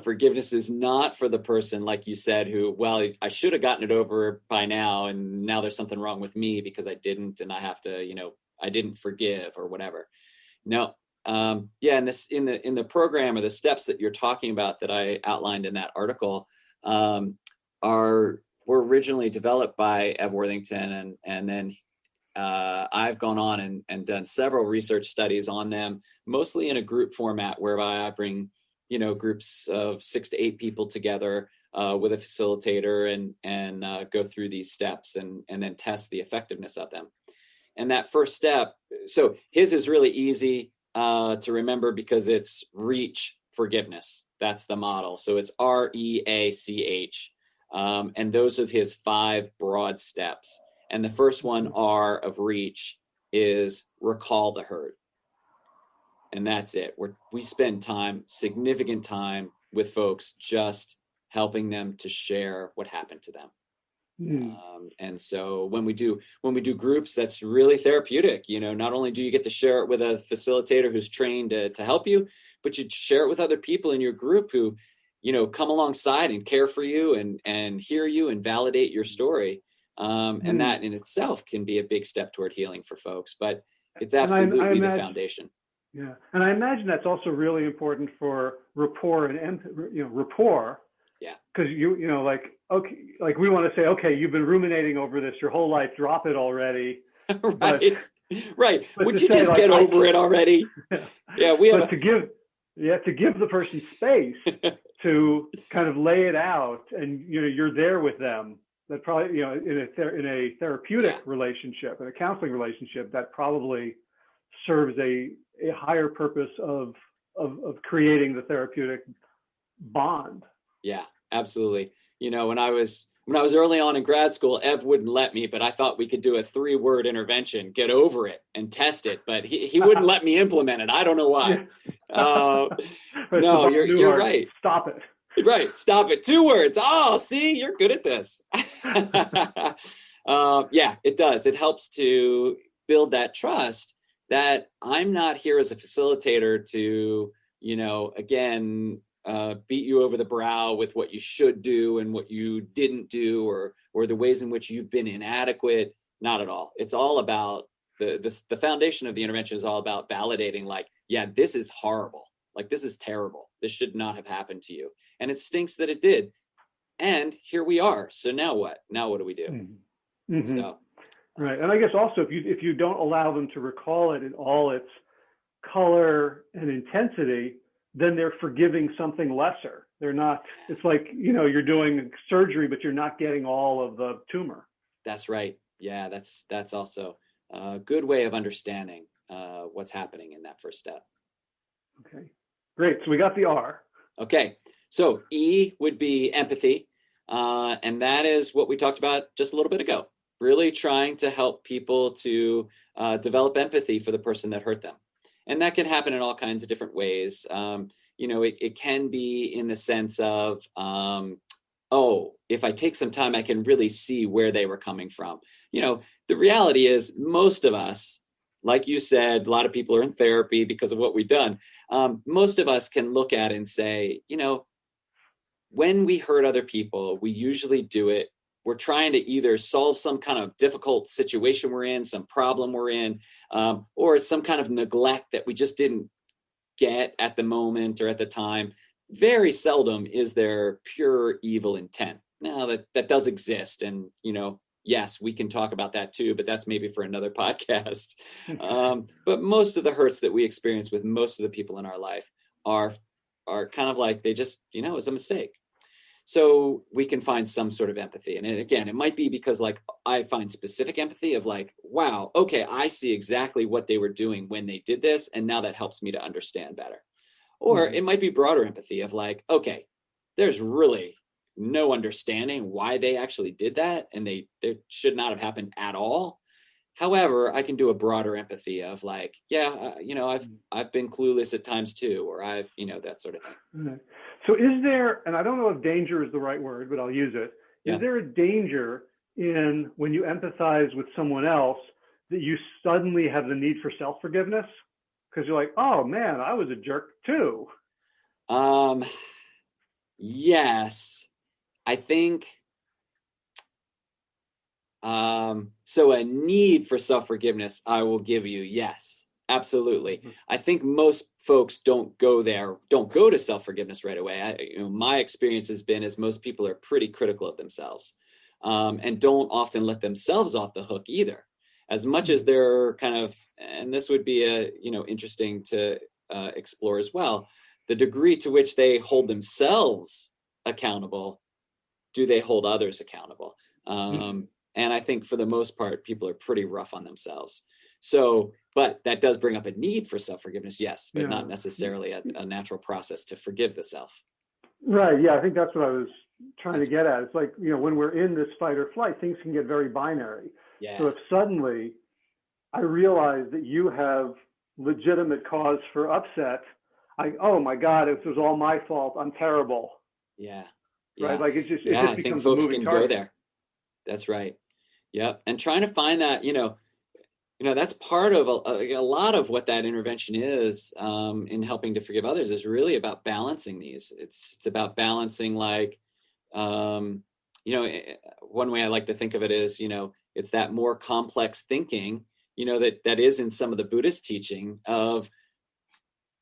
Forgiveness is not for the person, like you said, who, well, I should have gotten it over by now, and now there's something wrong with me because I didn't, and I have to, I didn't forgive or whatever. No. And this in the program, or the steps that you're talking about that I outlined in that article, were originally developed by Ev Worthington, and then I've gone on and done several research studies on them, mostly in a group format whereby I bring groups of 6 to 8 people together with a facilitator and go through these steps and then test the effectiveness of them. And that first step, so his is really easy to remember because it's reach forgiveness. That's the model. So it's REACH. And those are his 5 broad steps. And the first one, R of reach, is recall the hurt. And that's it. We spend significant time with folks, just helping them to share what happened to them. And so when we do groups, that's really therapeutic. Not only do you get to share it with a facilitator who's trained to help you, but you share it with other people in your group who, come alongside and care for you and hear you and validate your story. And that in itself can be a big step toward healing for folks, but it's absolutely the foundation. Yeah. And I imagine that's also really important for rapport and rapport. Yeah. Because like we want to say, okay, you've been ruminating over this your whole life, drop it already. Right. Right. Would you just get over it already? Yeah. To give the person space to kind of lay it out, and you're there with them. That probably in a therapeutic relationship, in a counseling relationship, that probably serves a higher purpose of creating the therapeutic bond. Yeah, absolutely. When I was early on in grad school, Ev wouldn't let me, but I thought we could do a 3-word intervention, get over it and test it. But he wouldn't let me implement it. I don't know why. No, you're right. Stop it. Right. Stop it. 2 words. Oh, see, you're good at this. Yeah, it does. It helps to build that trust that I'm not here as a facilitator to, again, beat you over the brow with what you should do and what you didn't do, or the ways in which you've been inadequate. Not at all. It's all about the foundation of the intervention is all about validating, like, yeah, this is horrible. Like, this is terrible. This should not have happened to you. And it stinks that it did. And here we are. So now what? Now what do we do? Mm-hmm. So, right. And I guess also if you don't allow them to recall it in all its color and intensity, then they're forgiving something lesser. They're not, it's like, you're doing surgery, but you're not getting all of the tumor. That's right. Yeah, that's also a good way of understanding what's happening in that first step. Okay, great. So we got the R. Okay, so E would be empathy. And that is what we talked about just a little bit ago, really trying to help people to develop empathy for the person that hurt them. And that can happen in all kinds of different ways. It can be in the sense of, if I take some time, I can really see where they were coming from. The reality is most of us, like you said, a lot of people are in therapy because of what we've done. Most of us can look at it and say, when we hurt other people, we usually do it. We're trying to either solve some kind of difficult situation we're in, some problem we're in, or some kind of neglect that we just didn't get at the moment or at the time. Very seldom is there pure evil intent. Now that does exist. And, yes, we can talk about that too, but that's maybe for another podcast. But most of the hurts that we experience with most of the people in our life are kind of like they just, it was a mistake. So we can find some sort of empathy. And again, it might be because like I find specific empathy of like, wow, okay, I see exactly what they were doing when they did this. And now that helps me to understand better. Or it might be broader empathy of like, okay, there's really no understanding why they actually did that. And they should not have happened at all. However, I can do a broader empathy of like, I've been clueless at times too, or I've, that sort of thing. Mm-hmm. So is there, and I don't know if danger is the right word, but I'll use it. Is there a danger in when you empathize with someone else that you suddenly have the need for self-forgiveness? Because you're like, oh man, I was a jerk too. Yes, I think. So a need for self-forgiveness, I will give you. Yes, absolutely. Mm-hmm. I think most folks don't go to self-forgiveness right away. My experience has been is most people are pretty critical of themselves, and don't often let themselves off the hook either. As much as they're kind of, and this would be interesting to explore as well. the degree to which they hold themselves accountable, do they hold others accountable? And I think for the most part, people are pretty rough on themselves. So, but that does bring up a need for self-forgiveness, yes, but not necessarily a natural process to forgive the self. Right. Yeah, I think that's what I was trying to get at. It's like, when we're in this fight or flight, things can get very binary. Yeah. So if suddenly I realize that you have legitimate cause for upset, oh my God, it was all my fault. I'm terrible. Yeah. Right. Like it just I think becomes folks a moving can target. go there. That's right. Yep. And trying to find that, that's part of a lot of what that intervention is in helping to forgive others is really about balancing these. It's about balancing, like, one way I like to think of it is, it's that more complex thinking, that is in some of the Buddhist teaching of,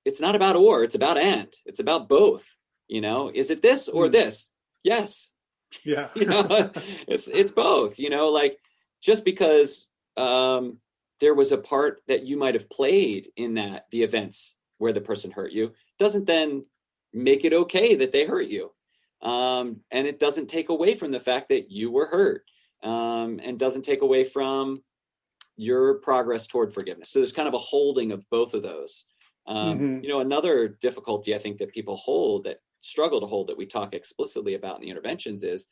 it's not about or, it's about and, it's about both. Is it this or this? Yes. Yeah. It's both, like, just because there was a part that you might have played in the events where the person hurt you doesn't then make it okay that they hurt you. And it doesn't take away from the fact that you were hurt, and doesn't take away from your progress toward forgiveness. So there's kind of a holding of both of those. Another difficulty I think that people struggle to hold, that we talk explicitly about in the interventions, is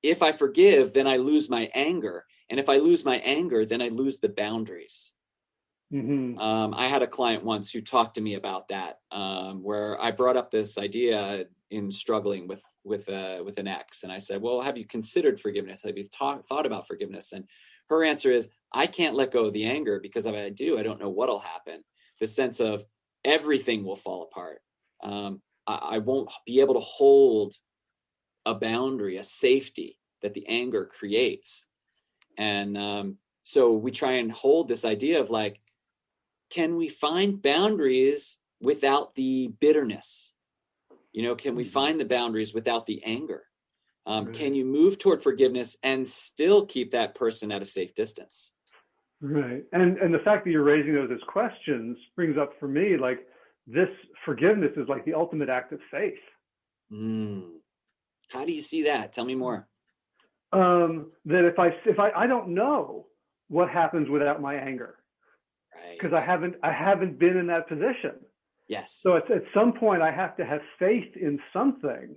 if I forgive, then I lose my anger. And if I lose my anger, then I lose the boundaries. I had a client once who talked to me about that, where I brought up this idea in struggling with an ex. And I said, well, have you considered forgiveness? Have you thought about forgiveness? And her answer is, I can't let go of the anger, because if I do, I don't know what'll happen. The sense of everything will fall apart. I won't be able to hold a boundary, a safety that the anger creates. And so we try and hold this idea of, like, can we find boundaries without the bitterness? Can we find the boundaries without the anger? Can you move toward forgiveness and still keep that person at a safe distance? Right. And the fact that you're raising those as questions brings up for me, like, this forgiveness is like the ultimate act of faith. How do you see that? Tell me more. That if I don't know what happens without my anger, right? Because I haven't been in that position. Yes. So at some point I have to have faith in something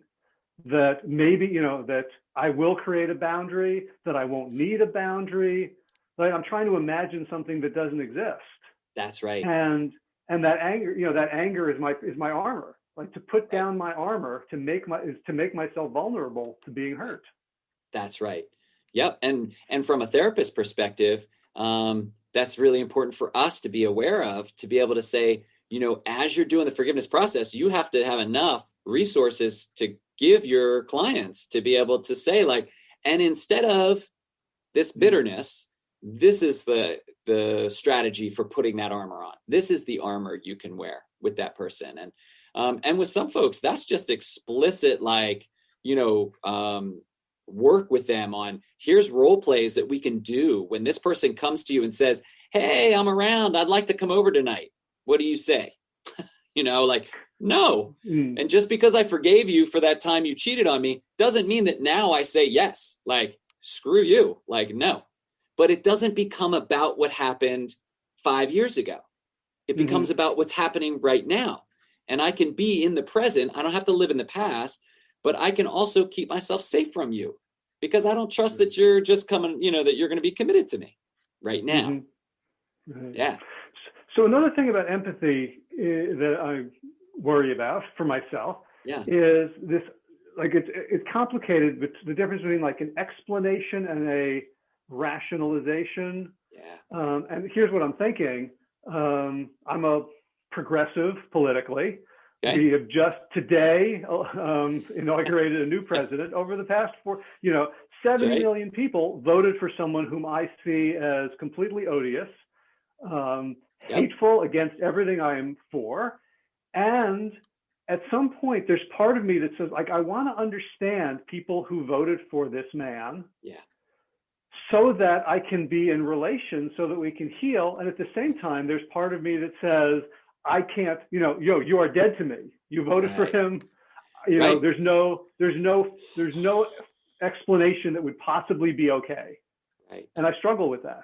that maybe, that I will create a boundary, that I won't need a boundary. Like, I'm trying to imagine something that doesn't exist. That's right. And that anger is my armor. Like, to put down my armor to make myself vulnerable to being hurt. That's right. Yep. And from a therapist perspective, that's really important for us to be aware of, to be able to say, as you're doing the forgiveness process, you have to have enough resources to give your clients to be able to say, like, and instead of this bitterness, this is the strategy for putting that armor on. This is the armor you can wear with that person. And with some folks, that's just explicit, like, work with them on, here's role plays that we can do when this person comes to you and says, hey, I'm around, I'd like to come over tonight. What do you say? Like, no. And just because I forgave you for that time you cheated on me doesn't mean that now I say yes. Like, screw you. Like, no. But it doesn't become about what happened 5 years ago. It becomes about what's happening right now. And I can be in the present. I don't have to live in the past, but I can also keep myself safe from you, because I don't trust that you're just coming, that you're going to be committed to me right now. Right. Yeah. So another thing about empathy that I worry about for myself is this, like, it's complicated, but the difference between, like, an explanation and a rationalization. Yeah. And here's what I'm thinking. I'm a progressive politically. Okay. We have just today inaugurated a new president. Over the past 70 million people voted for someone whom I see as completely odious, hateful against everything I am for. And at some point, there's part of me that says, like, I want to understand people who voted for this man. Yeah. So that I can be in relation, so that we can heal. And at the same time, there's part of me that says, I can't, you are dead to me. You voted for him. There's no explanation that would possibly be okay. Right. And I struggle with that.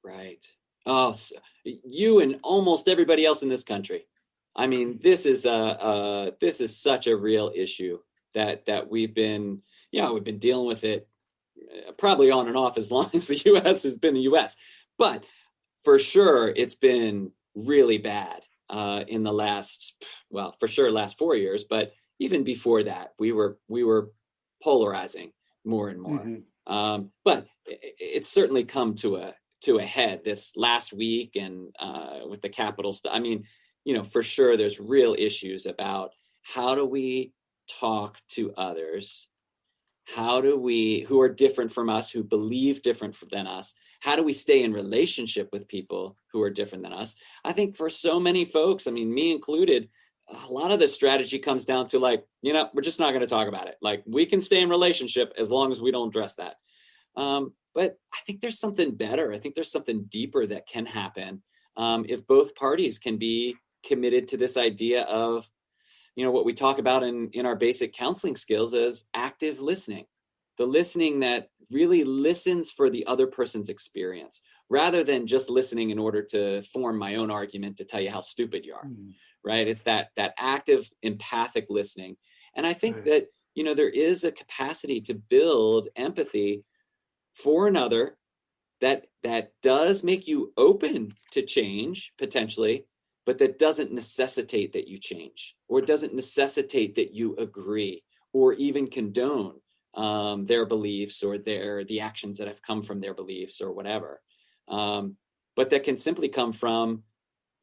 Right. Oh, so you and almost everybody else in this country. I mean, this is such a real issue that we've been dealing with it probably on and off as long as the U.S. has been the U.S. But for sure, it's been really bad in the last 4 years. But even before that, we were polarizing more and more. Mm-hmm. But it's certainly come to a head this last week, and with the Capitol stuff. I mean, for sure, there's real issues about how do we talk to others. How do we, who are different from us, who believe different than us, how do we stay in relationship with people who are different than us? I think for so many folks, I mean, me included, a lot of the strategy comes down to we're just not going to talk about it. Like, we can stay in relationship as long as we don't address that. But I think there's something better. I think there's something deeper that can happen if both parties can be committed to this idea of, what we talk about in our basic counseling skills is active listening, the listening that really listens for the other person's experience, rather than just listening in order to form my own argument to tell you how stupid you are, right? It's that active empathic listening. And I think that, there is a capacity to build empathy for another that does make you open to change potentially, but that doesn't necessitate that you change, or it doesn't necessitate that you agree or even condone their beliefs or the actions that have come from their beliefs or whatever. But that can simply come from,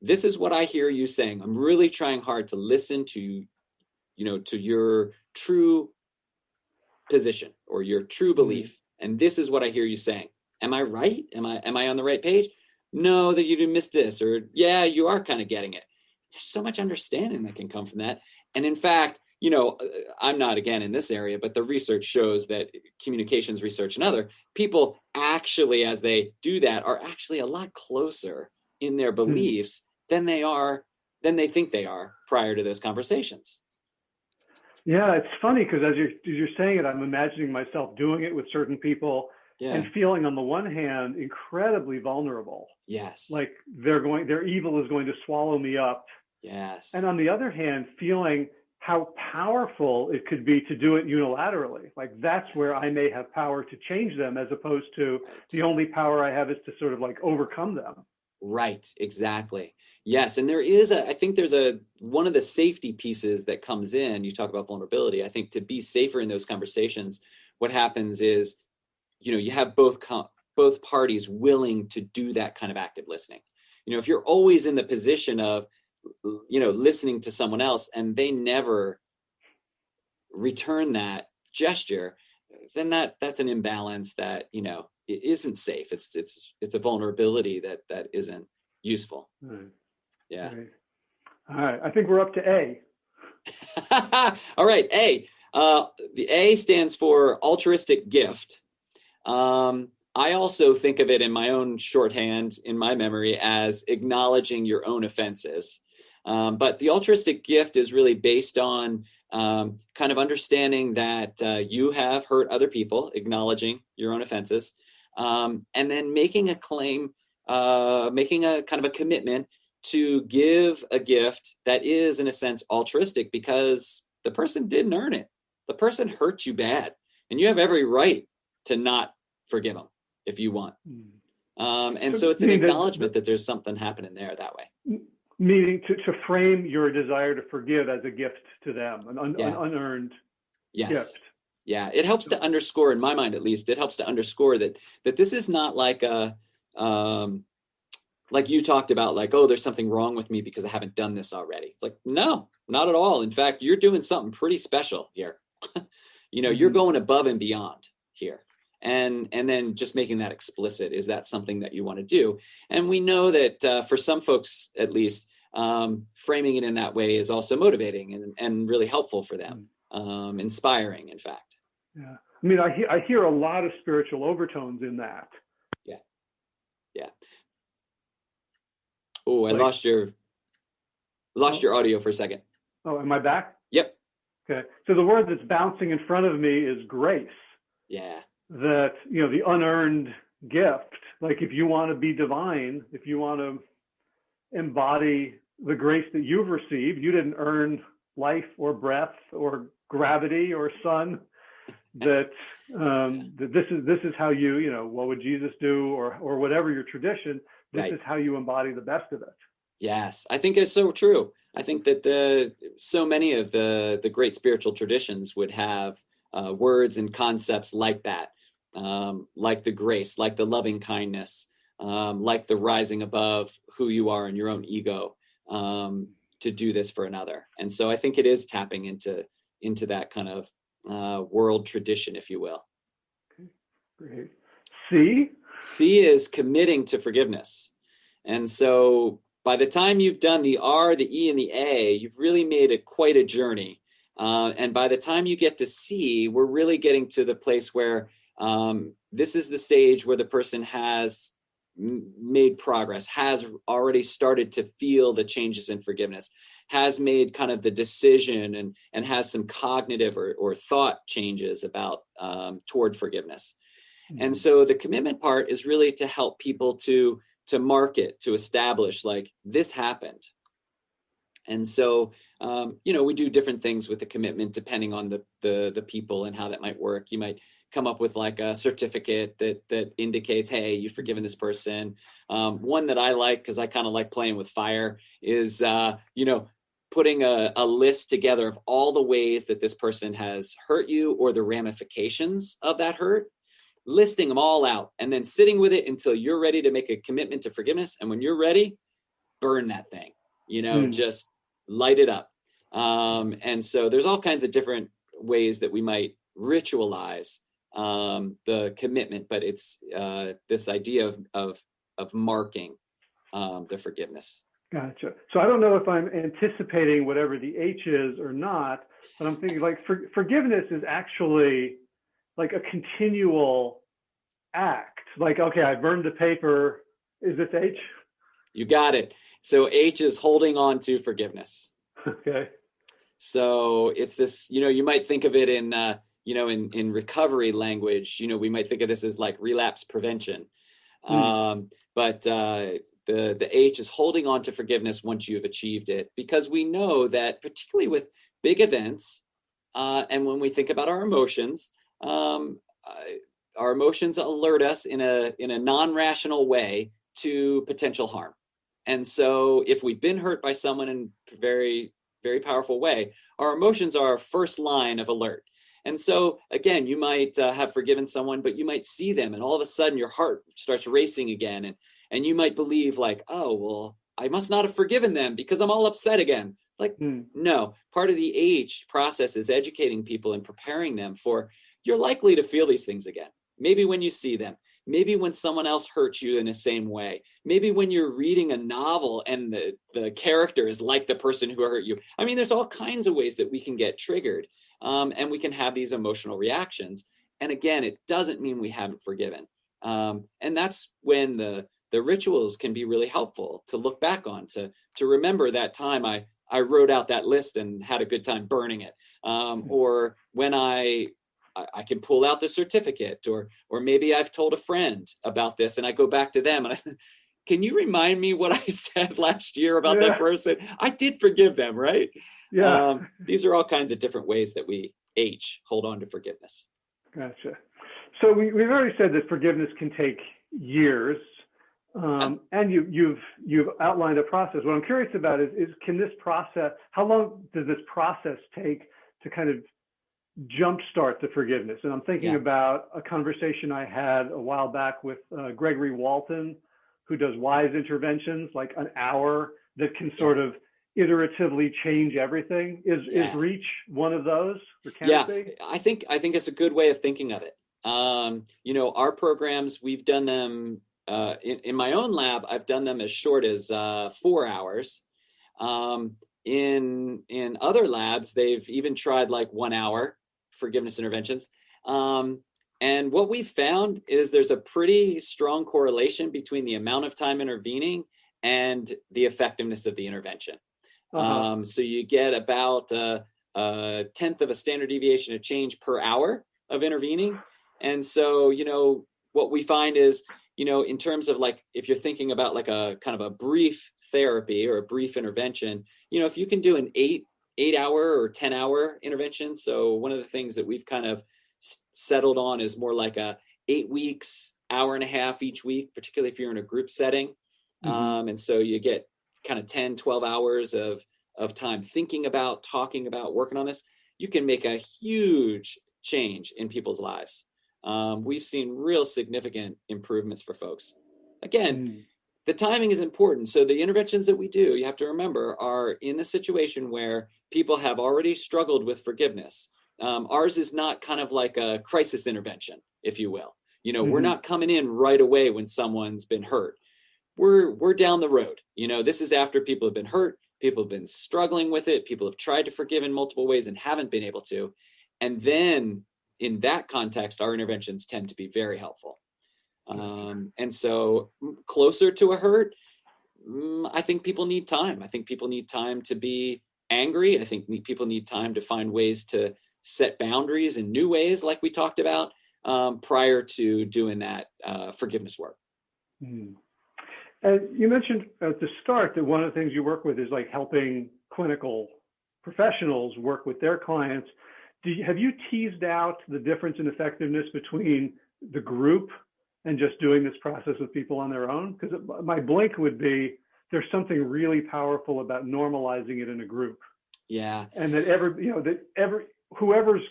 this is what I hear you saying. I'm really trying hard to listen to, to your true position or your true belief. And this is what I hear you saying. Am I right? Am I on the right page? No, that you didn't miss this, or yeah, you are kind of getting it. There's so much understanding that can come from that. And in fact, I'm not again in this area, but the research shows that communications research and other people actually, as they do that, are actually a lot closer in their beliefs than they think they are prior to those conversations. Yeah, it's funny because as you're saying it, I'm imagining myself doing it with certain people. Yeah. And feeling on the one hand incredibly vulnerable. Yes. Like their evil is going to swallow me up. Yes. And on the other hand, feeling how powerful it could be to do it unilaterally. Like that's where I may have power to change them, as opposed to the only power I have is to sort of like overcome them. Right, exactly. Yes, and I think there's one of the safety pieces that comes in. You talk about vulnerability. I think to be safer in those conversations, what happens is, you have both parties willing to do that kind of active listening. If you're always in the position of, listening to someone else and they never return that gesture, then that's an imbalance that, it isn't safe. It's a vulnerability that isn't useful. Right. Yeah. Right. All right. I think we're up to A. All right. A. The A stands for altruistic gift. I also think of it in my own shorthand, in my memory, as acknowledging your own offenses. But the altruistic gift is really based on kind of understanding that you have hurt other people, acknowledging your own offenses, and then making a claim, making a kind of a commitment to give a gift that is, in a sense, altruistic because the person didn't earn it. The person hurt you bad, and you have every right to not forgive them if you want. And so it's an acknowledgement that there's something happening there that way. Meaning to frame your desire to forgive as a gift to them, an unearned gift. Yeah, it helps to underscore, in my mind at least, it helps to underscore that this is not like like you talked about, like, oh, there's something wrong with me because I haven't done this already. It's like, no, not at all. In fact, you're doing something pretty special here. You're going above and beyond here. And then just making that explicit, is that something that you want to do? And we know that for some folks, at least, framing it in that way is also motivating and really helpful for them, inspiring, in fact. Yeah, I mean, I hear a lot of spiritual overtones in that. Yeah. Oh, I lost your. Lost your audio for a second. Oh, am I back? Yep. Okay. So the word that's bouncing in front of me is grace. Yeah. That, the unearned gift. Like if you want to be divine, if you want to embody the grace that you've received, you didn't earn life or breath or gravity or sun. That this is how you what would Jesus do, or whatever your tradition. This Right. is how you embody the best of it. Yes, I think it's so true. I think that so many of the great spiritual traditions would have words and concepts like that, like the grace, like the loving kindness, like the rising above who you are and your own ego, to do this for another. And so I think it is tapping into that kind of world tradition, if you will. Great. C? C is committing to forgiveness. And so by the time you've done the R, the E, and the A, you've really made it quite a journey. And by the time you get to C, we're really getting to the place where this is the stage where the person has made progress, has already started to feel the changes in forgiveness, has made kind of the decision and has some cognitive or thought changes about toward forgiveness. Mm-hmm. And so the commitment part is really to help people to mark it, to establish like this happened. And so, we do different things with the commitment depending on the people and how that might work. You might come up with like a certificate that indicates, hey, you've forgiven this person. One that I like, because I kind of like playing with fire, is, putting a list together of all the ways that this person has hurt you or the ramifications of that hurt, listing them all out, and then sitting with it until you're ready to make a commitment to forgiveness. And when you're ready, burn that thing, just light it up. And so there's all kinds of different ways that we might ritualize the commitment, but it's this idea of marking the forgiveness. Gotcha. So I don't know if I'm anticipating whatever the H is or not, but I'm thinking like forgiveness is actually like a continual act. Like, okay, I burned the paper. Is this H? You got it. So H is holding on to forgiveness. Okay. So it's this, you might think of it in, in recovery language, we might think of this as like relapse prevention. But the H is holding on to forgiveness once you've achieved it, because we know that particularly with big events, and when we think about our emotions alert us in a non-rational way to potential harm. And so if we've been hurt by someone in a very, very powerful way, our emotions are our first line of alert. And so, again, you might have forgiven someone, but you might see them and all of a sudden your heart starts racing again. And you might believe like, oh, well, I must not have forgiven them because I'm all upset again. Like, no, part of the H process is educating people and preparing them for, you're likely to feel these things again. Maybe when you see them, maybe when someone else hurts you in the same way, maybe when you're reading a novel and the character is like the person who hurt you. I mean, there's all kinds of ways that we can get triggered, and we can have these emotional reactions. And again, it doesn't mean we haven't forgiven. And that's when the rituals can be really helpful to look back on, to remember that time I wrote out that list and had a good time burning it. Or when I can pull out the certificate, or maybe I've told a friend about this and I go back to them and I can you remind me what I said last year about that person? I did forgive them, right? Yeah. These are all kinds of different ways that we hold on to forgiveness. Gotcha. So we've already said that forgiveness can take years, and you've outlined a process. What I'm curious about is can this process? How long does this process take to kind of jumpstart the forgiveness? And I'm thinking about a conversation I had a while back with Gregory Walton, who does wise interventions, like an hour that can sort of iteratively change everything. Is Reach one of those? Or can it be? I think it's a good way of thinking of it. Our programs, we've done them in my own lab. I've done them as short as 4 hours. In other labs, they've even tried like 1 hour forgiveness interventions. And what we've found is there's a pretty strong correlation between the amount of time intervening and the effectiveness of the intervention. So you get about a tenth of a standard deviation of change per hour of intervening. And so, what we find is, in terms of like, if you're thinking about like a kind of a brief therapy or a brief intervention, if you can do an 8-hour or 10-hour intervention. So one of the things that we've kind of settled on is more like a 8 weeks, hour and a half each week, particularly if you're in a group setting. And so you get kind of 10, 12 hours of time thinking about, talking about, working on this. You can make a huge change in people's lives. We've seen real significant improvements for folks. Again, the timing is important. So the interventions that we do, you have to remember, are in the situation where people have already struggled with forgiveness. Ours is not kind of like a crisis intervention, if you will. We're not coming in right away when someone's been hurt. We're down the road. This is after people have been hurt, people have been struggling with it, people have tried to forgive in multiple ways and haven't been able to. And then in that context, our interventions tend to be very helpful. And so closer to a hurt, I think people need time. I think people need time to be angry. I think people need time to find ways to set boundaries in new ways, like we talked about, prior to doing that forgiveness work. And you mentioned at the start that one of the things you work with is like helping clinical professionals work with their clients. Have you teased out the difference in effectiveness between the group and just doing this process with people on their own? Because my blink would be, there's something really powerful about normalizing it in a group. Yeah. And that whoever's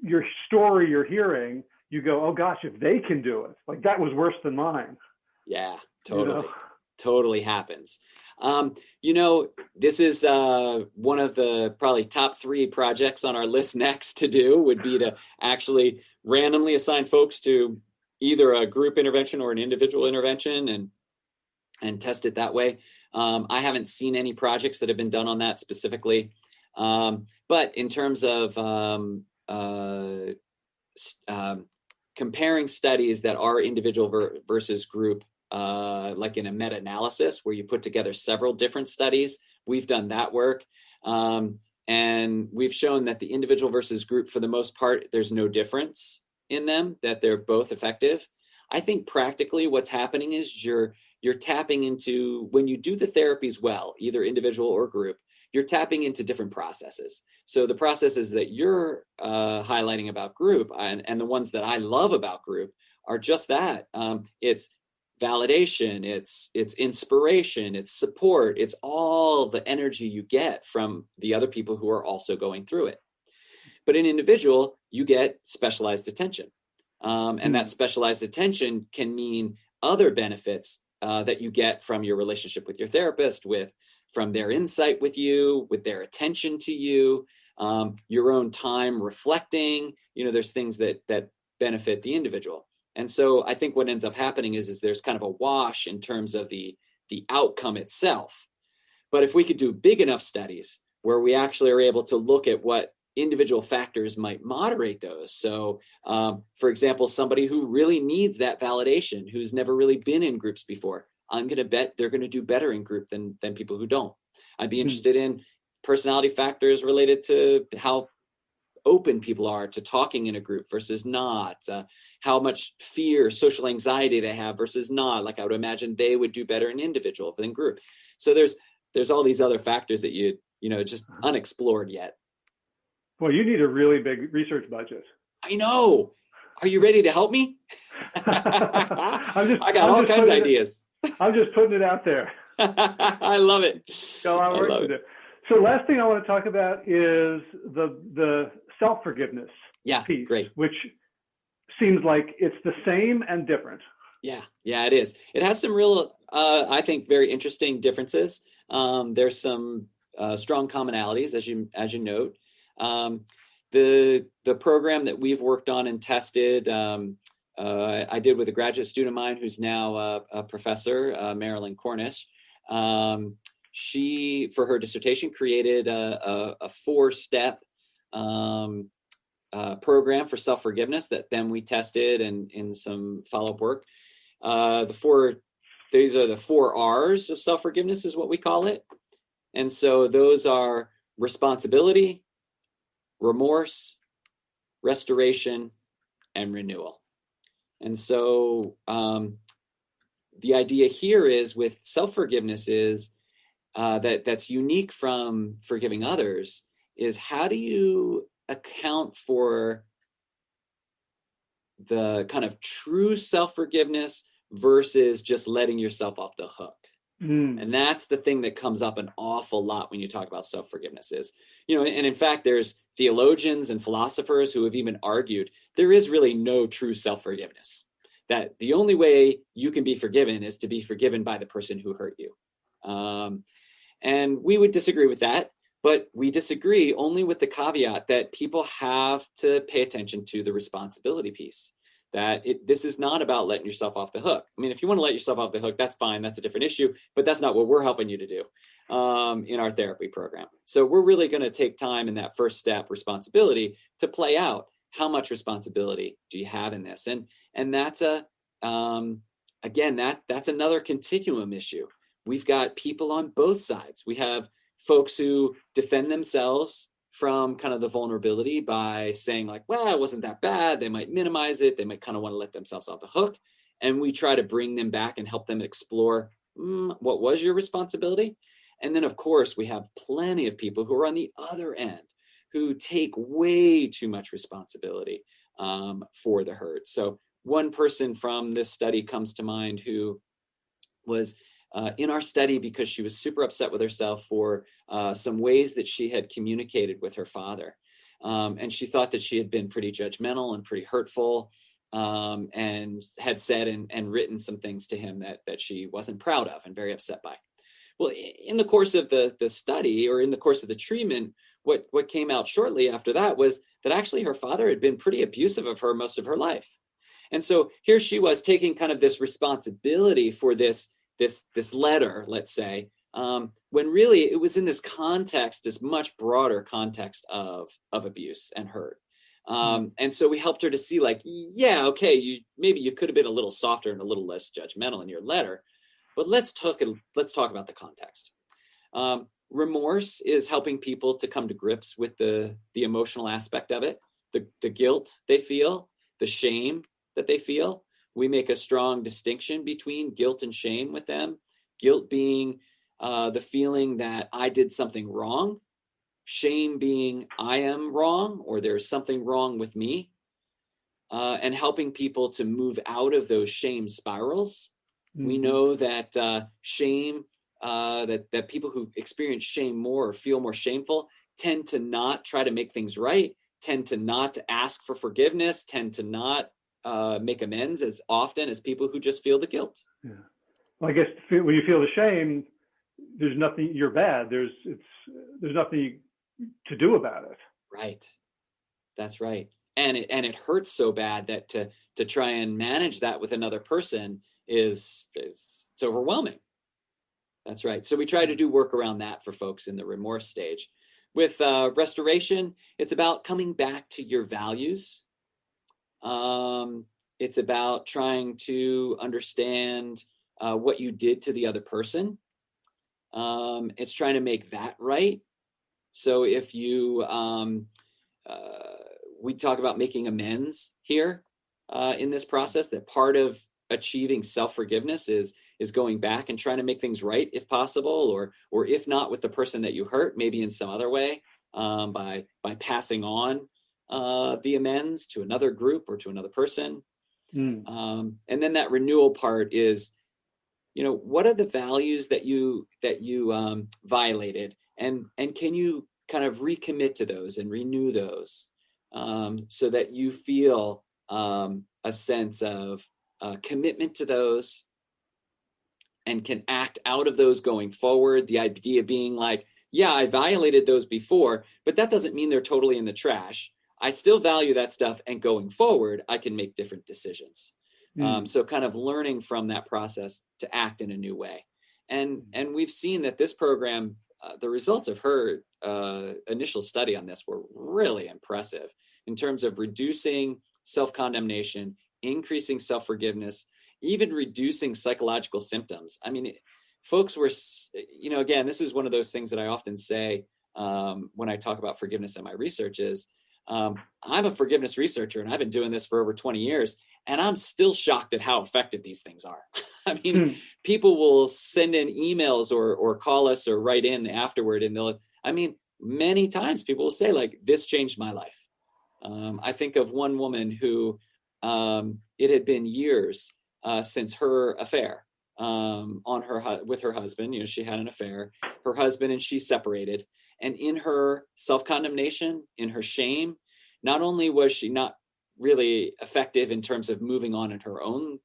your story you're hearing, you go, oh gosh, if they can do it, like that was worse than mine. Yeah, totally. Totally happens. This is one of the probably top 3 projects on our list next to do would be to actually randomly assign folks to either a group intervention or an individual intervention and test it that way. I haven't seen any projects that have been done on that specifically. But in terms of comparing studies that are individual versus group, like in a meta-analysis where you put together several different studies, we've done that work. And we've shown that the individual versus group, for the most part, there's no difference in them, that they're both effective. I think practically what's happening is you're tapping into, when you do the therapies well, either individual or group, you're tapping into different processes. So the processes that you're highlighting about group and the ones that I love about group are just that. It's validation, it's inspiration, it's support, it's all the energy you get from the other people who are also going through it. But in individual, you get specialized attention. And that specialized attention can mean other benefits that you get from your relationship with your therapist, from their insight with you, with their attention to you, your own time reflecting. There's things that benefit the individual. And so I think what ends up happening is there's kind of a wash in terms of the outcome itself. But if we could do big enough studies where we actually are able to look at what individual factors might moderate those. So, for example, somebody who really needs that validation, who's never really been in groups before, I'm going to bet they're going to do better in group than people who don't. I'd be interested in personality factors related to how open people are to talking in a group versus not, how much fear, social anxiety they have versus not. Like I would imagine they would do better in individual than group. So there's all these other factors that you just unexplored yet. Well, you need a really big research budget. I know. Are you ready to help me? I got all kinds of ideas. I'm just putting it out there. I love it. Got a lot of work to do. So last thing I want to talk about is the self-forgiveness piece, great. Which seems like it's the same and different. Yeah, it is. It has some real, I think, very interesting differences. There's some strong commonalities, as you note. The program that we've worked on and tested, I did with a graduate student of mine who's now a professor, Marilyn Cornish. She, for her dissertation, created a 4-step program for self-forgiveness that then we tested and in some follow-up work. These are the 4 R's of self-forgiveness is what we call it. And so those are responsibility, remorse, restoration, and renewal. And so the idea here is with self-forgiveness is that's unique from forgiving others is how do you account for the kind of true self-forgiveness versus just letting yourself off the hook. And that's the thing that comes up an awful lot when you talk about self-forgiveness is, and in fact, there's theologians and philosophers who have even argued there is really no true self-forgiveness, that the only way you can be forgiven is to be forgiven by the person who hurt you. And we would disagree with that, but we disagree only with the caveat that people have to pay attention to the responsibility piece. That this is not about letting yourself off the hook. I mean, if you want to let yourself off the hook, that's fine. That's a different issue, but that's not what we're helping you to do in our therapy program. So we're really going to take time in that first step, responsibility, to play out how much responsibility do you have in this? And that's that's another continuum issue. We've got people on both sides. We have folks who defend themselves from kind of the vulnerability by saying like, well, it wasn't that bad. They might minimize it. They might kind of want to let themselves off the hook. And we try to bring them back and help them explore what was your responsibility. And then, of course, we have plenty of people who are on the other end who take way too much responsibility for the hurt. So one person from this study comes to mind who was in our study because she was super upset with herself for some ways that she had communicated with her father. And she thought that she had been pretty judgmental and pretty hurtful and had said and written some things to him that she wasn't proud of and very upset by. Well, in the course of the study or in the course of the treatment, what came out shortly after that was that actually her father had been pretty abusive of her most of her life. And so here she was taking kind of this responsibility for this letter, let's say, when really it was in this context, this much broader context of abuse and hurt. And so we helped her to see like, yeah, okay, maybe you could have been a little softer and a little less judgmental in your letter, but let's talk about the context. Remorse is helping people to come to grips with the emotional aspect of it, the guilt they feel, the shame that they feel. We make a strong distinction between guilt and shame with them. Guilt being the feeling that I did something wrong. Shame being I am wrong or there's something wrong with me. And helping people to move out of those shame spirals. Mm-hmm. We know that shame, that people who experience shame more or feel more shameful tend to not try to make things right, tend to not ask for forgiveness, tend to not make amends as often as people who just feel the guilt. Yeah. Well, I guess when you feel the shame, there's nothing, you're bad. There's nothing to do about it. Right. That's right. And it hurts so bad that to try and manage that with another person is it's overwhelming. That's right. So we try to do work around that for folks in the remorse stage. With restoration, it's about coming back to your values. It's about trying to understand what you did to the other person. It's trying to make that right. So if you, we talk about making amends here in this process, that part of achieving self-forgiveness is going back and trying to make things right if possible, or if not with the person that you hurt, maybe in some other way, by passing on the amends to another group or to another person. And then that renewal part is, what are the values that you violated, and can you kind of recommit to those and renew those, so that you feel a sense of commitment to those and can act out of those going forward. The idea being like, yeah, I violated those before, but that doesn't mean they're totally in the trash. I still value that stuff, and going forward, I can make different decisions. So kind of learning from that process to act in a new way. And we've seen that this program, the results of her initial study on this were really impressive in terms of reducing self-condemnation, increasing self-forgiveness, even reducing psychological symptoms. I mean, folks were, again, this is one of those things that I often say when I talk about forgiveness in my research is, I'm a forgiveness researcher and I've been doing this for over 20 years and I'm still shocked at how effective these things are. I mean, people will send in emails or call us or write in afterward and many times people will say like, this changed my life. I think of one woman who it had been years since her affair with her husband. She had an affair. Her husband and she separated. And in her self-condemnation, in her shame, not only was she not really effective in terms of moving on in her own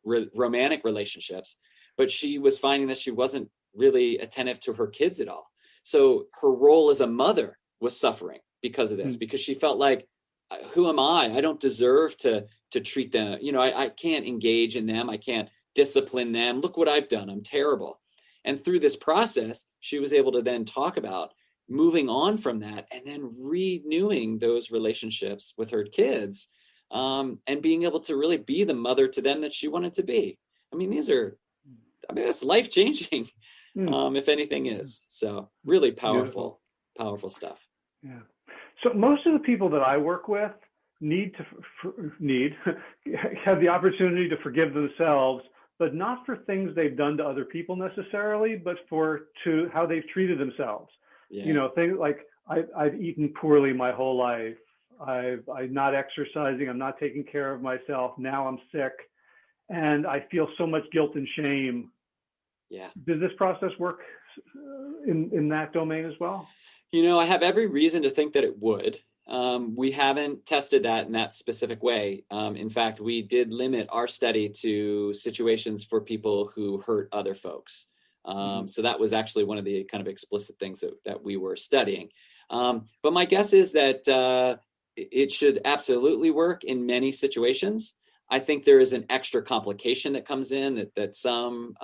romantic relationships, but she was finding that she wasn't really attentive to her kids at all. So her role as a mother was suffering because of this, because she felt like, who am I? I don't deserve to treat them. I can't engage in them. I can't discipline them. Look what I've done. I'm terrible. And through this process, she was able to then talk about moving on from that and then renewing those relationships with her kids and being able to really be the mother to them that she wanted to be. That's life-changing, if anything is. So really powerful stuff. Yeah. So most of the people that I work with need have the opportunity to forgive themselves, but not for things they've done to other people necessarily, but to how they've treated themselves. Yeah. Things like I've eaten poorly my whole life. I'm not exercising. I'm not taking care of myself. Now I'm sick and I feel so much guilt and shame. Yeah. Does this process work in that domain as well? I have every reason to think that it would. We haven't tested that in that specific way. In fact, we did limit our study to situations for people who hurt other folks. So that was actually one of the kind of explicit things that we were studying. But my guess is that it should absolutely work in many situations. I think there is an extra complication that comes in that some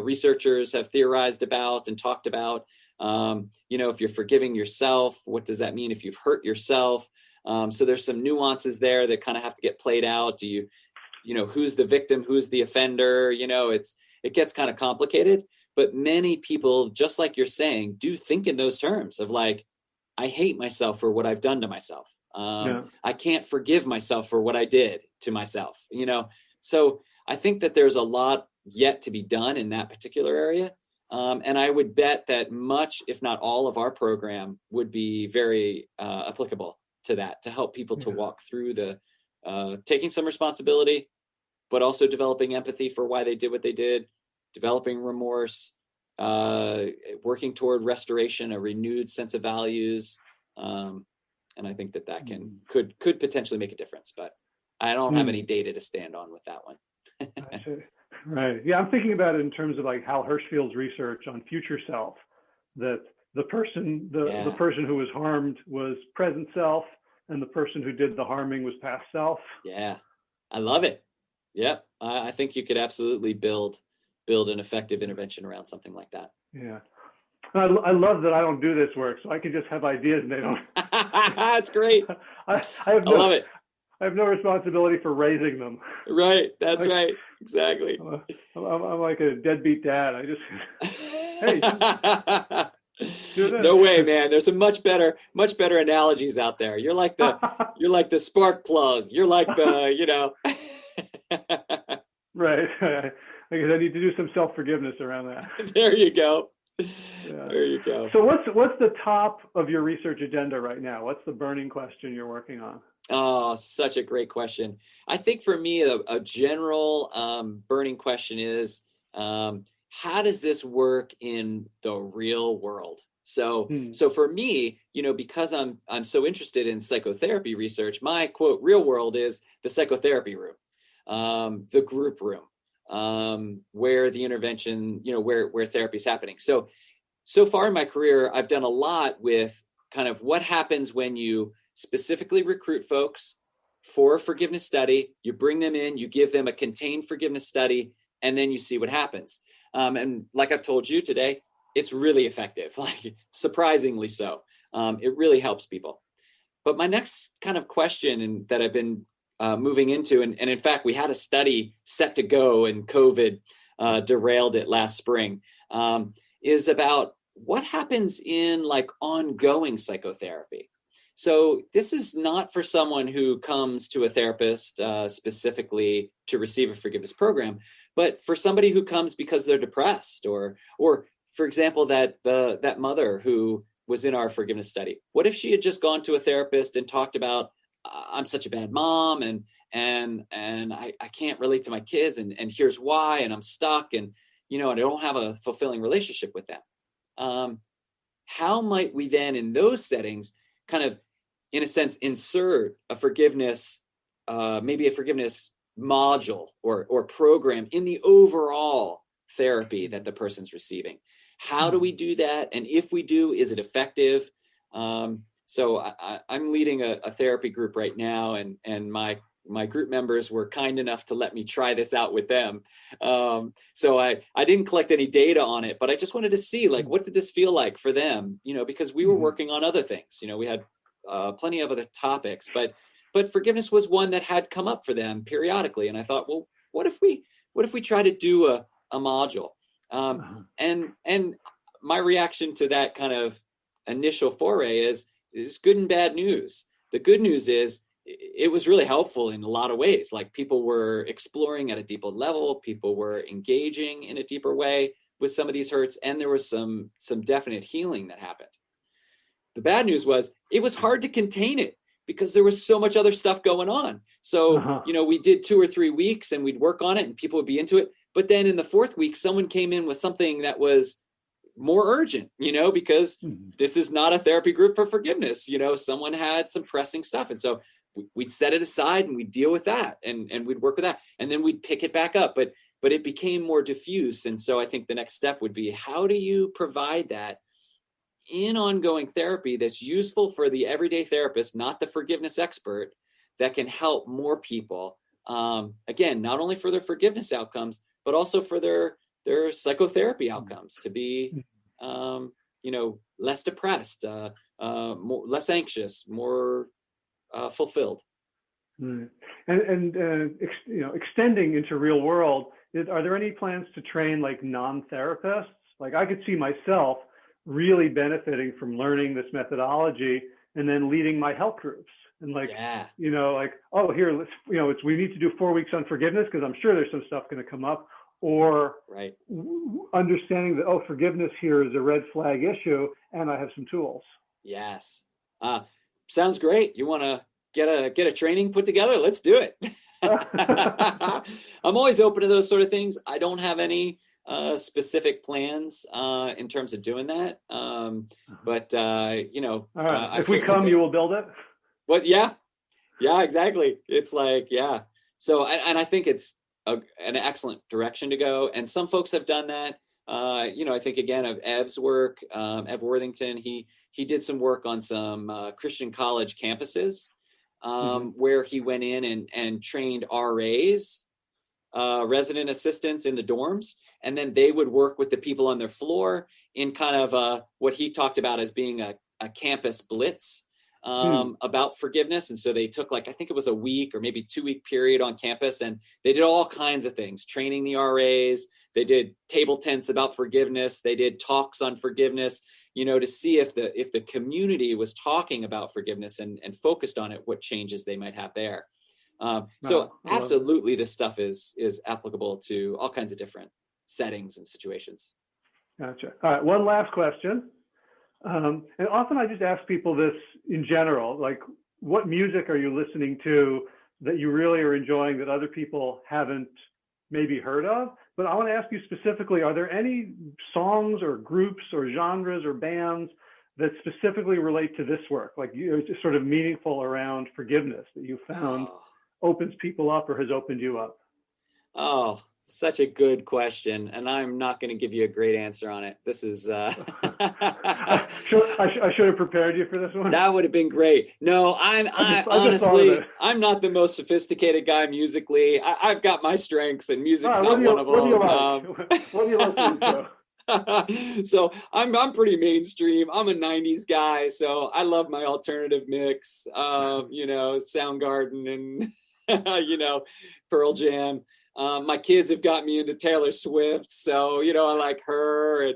researchers have theorized about and talked about. If you're forgiving yourself, what does that mean if you've hurt yourself? So there's some nuances there that kind of have to get played out. Who's the victim? Who's the offender? It gets kind of complicated, but many people, just like you're saying, do think in those terms of like, I hate myself for what I've done to myself. I can't forgive myself for what I did to myself, So I think that there's a lot yet to be done in that particular area. And I would bet that much, if not all of our program would be very applicable to that, to help people to walk through the taking some responsibility, but also developing empathy for why they did what they did, developing remorse, working toward restoration, a renewed sense of values. And I think that could potentially make a difference, but I don't have any data to stand on with that one. Right. Yeah, I'm thinking about it in terms of like Hal Hirschfield's research on future self, that the person who was harmed was present self, and the person who did the harming was past self. Yeah, I love it. Yep, I think you could absolutely build an effective intervention around something like that. Yeah, I love that I don't do this work, so I can just have ideas and they don't. That's great. I love it. I have no responsibility for raising them. Right. That's right. Exactly. I'm like a deadbeat dad. I just, hey. No way, man. There's some much better analogies out there. You're like the spark plug. You're like the, Right. I guess I need to do some self-forgiveness around that. There you go. Yeah. There you go. So what's the top of your research agenda right now? What's the burning question you're working on? Oh, such a great question. I think for me, a general burning question is, how does this work in the real world? So for me, because I'm so interested in psychotherapy research, my quote, real world is the psychotherapy room, the group room, where the intervention, where therapy is happening. So far in my career, I've done a lot with kind of what happens when you specifically recruit folks for a forgiveness study. You bring them in, you give them a contained forgiveness study, and then you see what happens. And like I've told you today, it's really effective, like surprisingly so. It really helps people. But my next kind of question that I've been moving into, and in fact, we had a study set to go in COVID derailed it last spring, is about what happens in like ongoing psychotherapy. So this is not for someone who comes to a therapist specifically to receive a forgiveness program, but for somebody who comes because they're depressed, or for example, that mother who was in our forgiveness study. What if she had just gone to a therapist and talked about, I'm such a bad mom, and I can't relate to my kids, and here's why, and I'm stuck, and I don't have a fulfilling relationship with them. How might we then, in those settings, kind of, in a sense, insert a forgiveness, maybe a forgiveness module or program in the overall therapy that the person's receiving? How do we do that? And if we do, is it effective? So I'm leading a therapy group right now, and my group members were kind enough to let me try this out with them. So I didn't collect any data on it, but I just wanted to see, like, what did this feel like for them? Because we were working on other things. We had plenty of other topics, but forgiveness was one that had come up for them periodically. And I thought, well, what if we try to do a module? And my reaction to that kind of initial foray is good and bad news. The good news is it was really helpful in a lot of ways. Like, people were exploring at a deeper level, people were engaging in a deeper way with some of these hurts, and there was some definite healing that happened. The bad news was it was hard to contain it because there was so much other stuff going on. So, we did 2 or 3 weeks and we'd work on it and people would be into it. But then in the 4th week, someone came in with something that was more urgent, because this is not a therapy group for forgiveness. Someone had some pressing stuff. And so we'd set it aside and we'd deal with that and we'd work with that. And then we'd pick it back up. But it became more diffuse. And so I think the next step would be, how do you provide that in ongoing therapy that's useful for the everyday therapist, not the forgiveness expert, that can help more people, again, not only for their forgiveness outcomes, but also for their psychotherapy outcomes, to be, less depressed, less anxious, more fulfilled. And extending into real world, are there any plans to train like non-therapists? Like, I could see myself really benefiting from learning this methodology and then leading my health groups and oh, here, let's, we need to do 4 weeks on forgiveness because I'm sure there's some stuff going to come up, or understanding that, forgiveness here is a red flag issue and I have some tools. Yes. Sounds great. You want to get a training put together? Let's do it. I'm always open to those sort of things. I don't have any specific plans in terms of doing that. But all right. If we come, you will build it. What? Yeah, exactly. It's like, yeah. So, and I think it's an excellent direction to go. And some folks have done that. I think again of Ev's work, Ev Worthington, he did some work on some Christian college campuses where he went in and trained RAs, resident assistants in the dorms. And then they would work with the people on their floor in kind of what he talked about as being a campus blitz about forgiveness. And so they took, like, I think it was a week or maybe 2 week period on campus, and they did all kinds of things, training the RAs. They did table tents about forgiveness. They did talks on forgiveness, to see if the community was talking about forgiveness and focused on it, what changes they might have there. So absolutely, this stuff is applicable to all kinds of different settings and situations. Gotcha. All right, one last question. And often I just ask people this in general, like, what music are you listening to that you really are enjoying that other people haven't maybe heard of? But I want to ask you specifically, are there any songs or groups or genres or bands that specifically relate to this work, like just sort of meaningful around forgiveness that you found opens people up or has opened you up? Oh, such a good question, and I'm not going to give you a great answer on it. This is I should have prepared you for this one. That would have been great. No, I honestly, I'm not the most sophisticated guy musically. I've got my strengths, and music's not one of them. What do you listening to? So I'm pretty mainstream. I'm a 90s guy, so I love my alternative mix. Soundgarden and Pearl Jam. My kids have got me into Taylor Swift, so I like her, and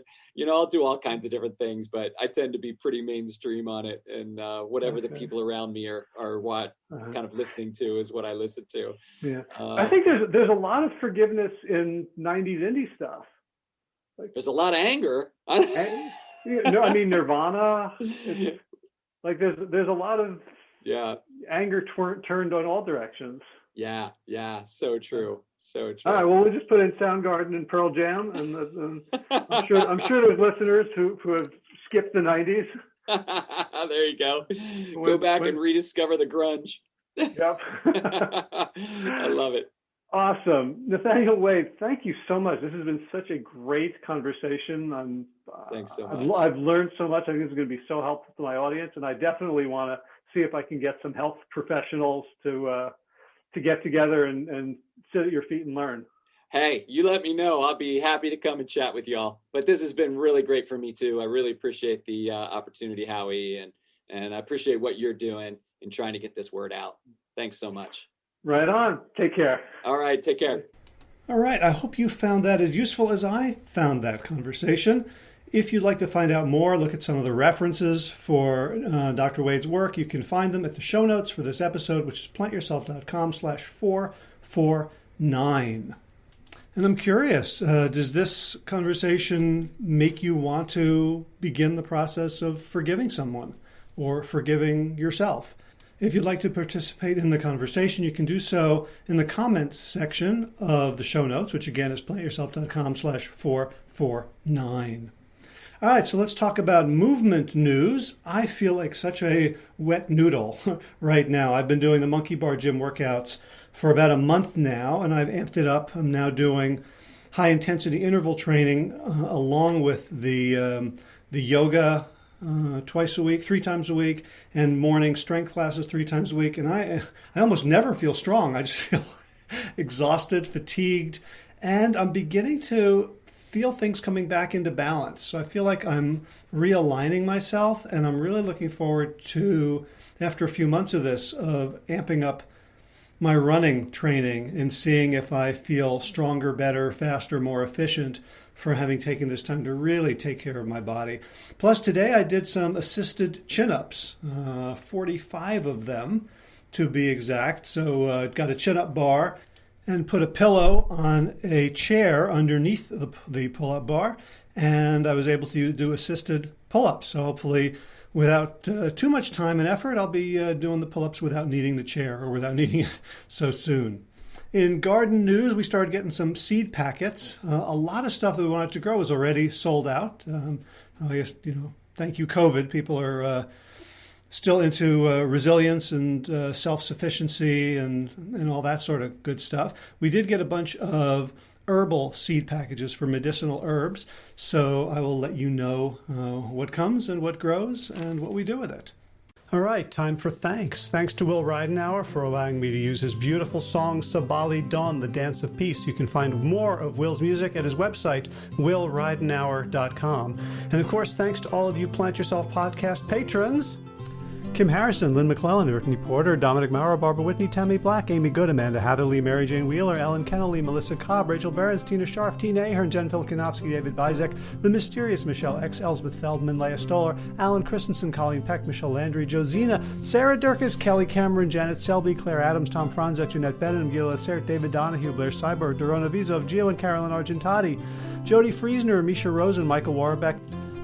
I'll do all kinds of different things, but I tend to be pretty mainstream on it, and whatever the people around me are what kind of listening to is what I listen to. Yeah, I think there's a lot of forgiveness in '90s indie stuff. There's a lot of anger. No, I mean Nirvana. Like there's a lot of anger turned on all directions. Yeah, so true. All right, well, we'll just put in Soundgarden and Pearl Jam, and I'm sure there's listeners who have skipped the '90s. There you go. Go back and rediscover the grunge. Yep. I love it. Awesome. Nathaniel Wade, thank you so much. This has been such a great conversation. Thanks so much. I've learned so much. I think it's going to be so helpful to my audience, and I definitely want to see if I can get some health professionals to get together and sit at your feet and learn. Hey, you let me know. I'll be happy to come and chat with y'all. But this has been really great for me too. I really appreciate the opportunity, Howie, and I appreciate what you're doing in trying to get this word out. Thanks so much. Right on. Take care. All right. Take care. All right. I hope you found that as useful as I found that conversation. If you'd like to find out more, look at some of the references for Dr. Wade's work. You can find them at the show notes for this episode, which is plantyourself.com/449. And I'm curious, does this conversation make you want to begin the process of forgiving someone or forgiving yourself? If you'd like to participate in the conversation, you can do so in the comments section of the show notes, which again is plantyourself.com/449. All right, so let's talk about movement news. I feel like such a wet noodle right now. I've been doing the monkey bar gym workouts for about a month now, and I've amped it up. I'm now doing high-intensity interval training along with the yoga twice a week, 3 times a week, and morning strength classes 3 times a week. And I almost never feel strong. I just feel exhausted, fatigued, and I'm beginning to feel things coming back into balance. So I feel like I'm realigning myself, and I'm really looking forward to, after a few months of this, of amping up my running training and seeing if I feel stronger, better, faster, more efficient for having taken this time to really take care of my body. Plus today I did some assisted chin-ups, 45 of them to be exact. So got a chin-up bar and put a pillow on a chair underneath the pull-up bar, and I was able to do assisted pull-ups. So hopefully without too much time and effort, I'll be doing the pull-ups without needing the chair or without needing it so soon. In garden news, we started getting some seed packets. A lot of stuff that we wanted to grow is already sold out. I guess, thank you, COVID. People are still into resilience and self-sufficiency and all that sort of good stuff. We did get a bunch of herbal seed packages for medicinal herbs, so I will let you know what comes and what grows and what we do with it. All right, time for thanks. Thanks to Will Ridenauer for allowing me to use his beautiful song Sabali Dawn, the Dance of Peace. You can find more of Will's music at his website, willridenauer.com. And of course, thanks to all of you Plant Yourself podcast patrons. Kim Harrison, Lynn McClellan, Brittany Porter, Dominic Maurer, Barbara Whitney, Tammy Black, Amy Good, Amanda Hatherley, Mary Jane Wheeler, Ellen Kennelly, Melissa Cobb, Rachel Behrens, Tina Scharf, Tina Ahern, Jen Filkanovsky, David Bizek, The Mysterious Michelle X, Elsbeth Feldman, Leah Stoller, Alan Christensen, Colleen Peck, Michelle Landry, Josina, Sarah Durkis, Kelly Cameron, Janet Selby, Claire Adams, Tom Franzek, Jeanette Bennett, Gila Cert, David Donahue, Blair Cyber, Dorona Vizov, Gio and Carolyn Argentati, Jody Friesner, Misha Rosen, Michael Warbeck,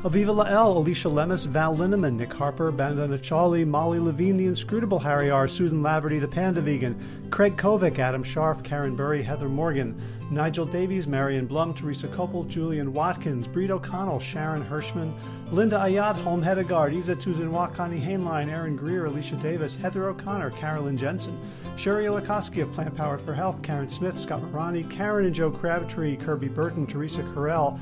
Aviva Lael, Alicia Lemus, Val Linneman, Nick Harper, Bandana Chawley, Molly Levine, The Inscrutable Harry R., Susan Laverty, The Panda Vegan, Craig Kovic, Adam Scharf, Karen Burry, Heather Morgan, Nigel Davies, Marion Blum, Teresa Copel, Julian Watkins, Breed O'Connell, Sharon Hirschman, Linda Ayad, Holm Hedegaard, Isa Tuzinwa, Connie Hainline, Aaron Greer, Alicia Davis, Heather O'Connor, Carolyn Jensen, Sherry Olakoski of Plant Powered for Health, Karen Smith, Scott Marani, Karen and Joe Crabtree, Kirby Burton, Teresa Carell,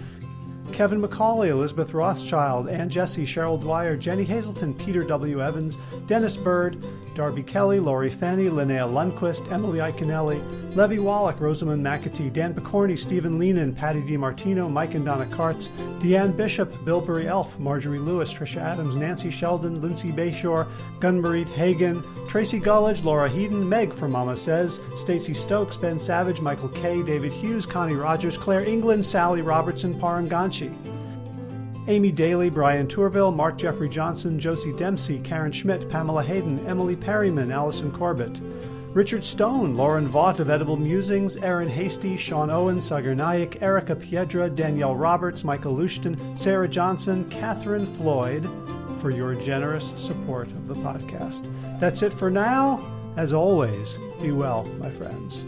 Kevin McCauley, Elizabeth Rothschild, Ann Jesse, Cheryl Dwyer, Jenny Hazelton, Peter W. Evans, Dennis Bird, Darby Kelly, Lori Fanny, Linnea Lundquist, Emily Iconelli, Levi Wallach, Rosamund McAtee, Dan Picorni, Stephen Leenan, Patty V. Martino, Mike and Donna Kartz, Deanne Bishop, Bilberry Elf, Marjorie Lewis, Trisha Adams, Nancy Sheldon, Lindsay Bayshore, Gunmarie Hagan, Tracy Gullidge, Laura Heaton, Meg from Mama Says, Stacey Stokes, Ben Savage, Michael Kay, David Hughes, Connie Rogers, Claire England, Sally Robertson, Paranganchi, Amy Daly, Brian Tourville, Mark Jeffrey Johnson, Josie Dempsey, Karen Schmidt, Pamela Hayden, Emily Perryman, Allison Corbett, Richard Stone, Lauren Vaught of Edible Musings, Aaron Hasty, Sean Owen, Sagar Naik, Erica Piedra, Danielle Roberts, Michael Lushton, Sarah Johnson, Catherine Floyd, for your generous support of the podcast. That's it for now. As always, be well, my friends.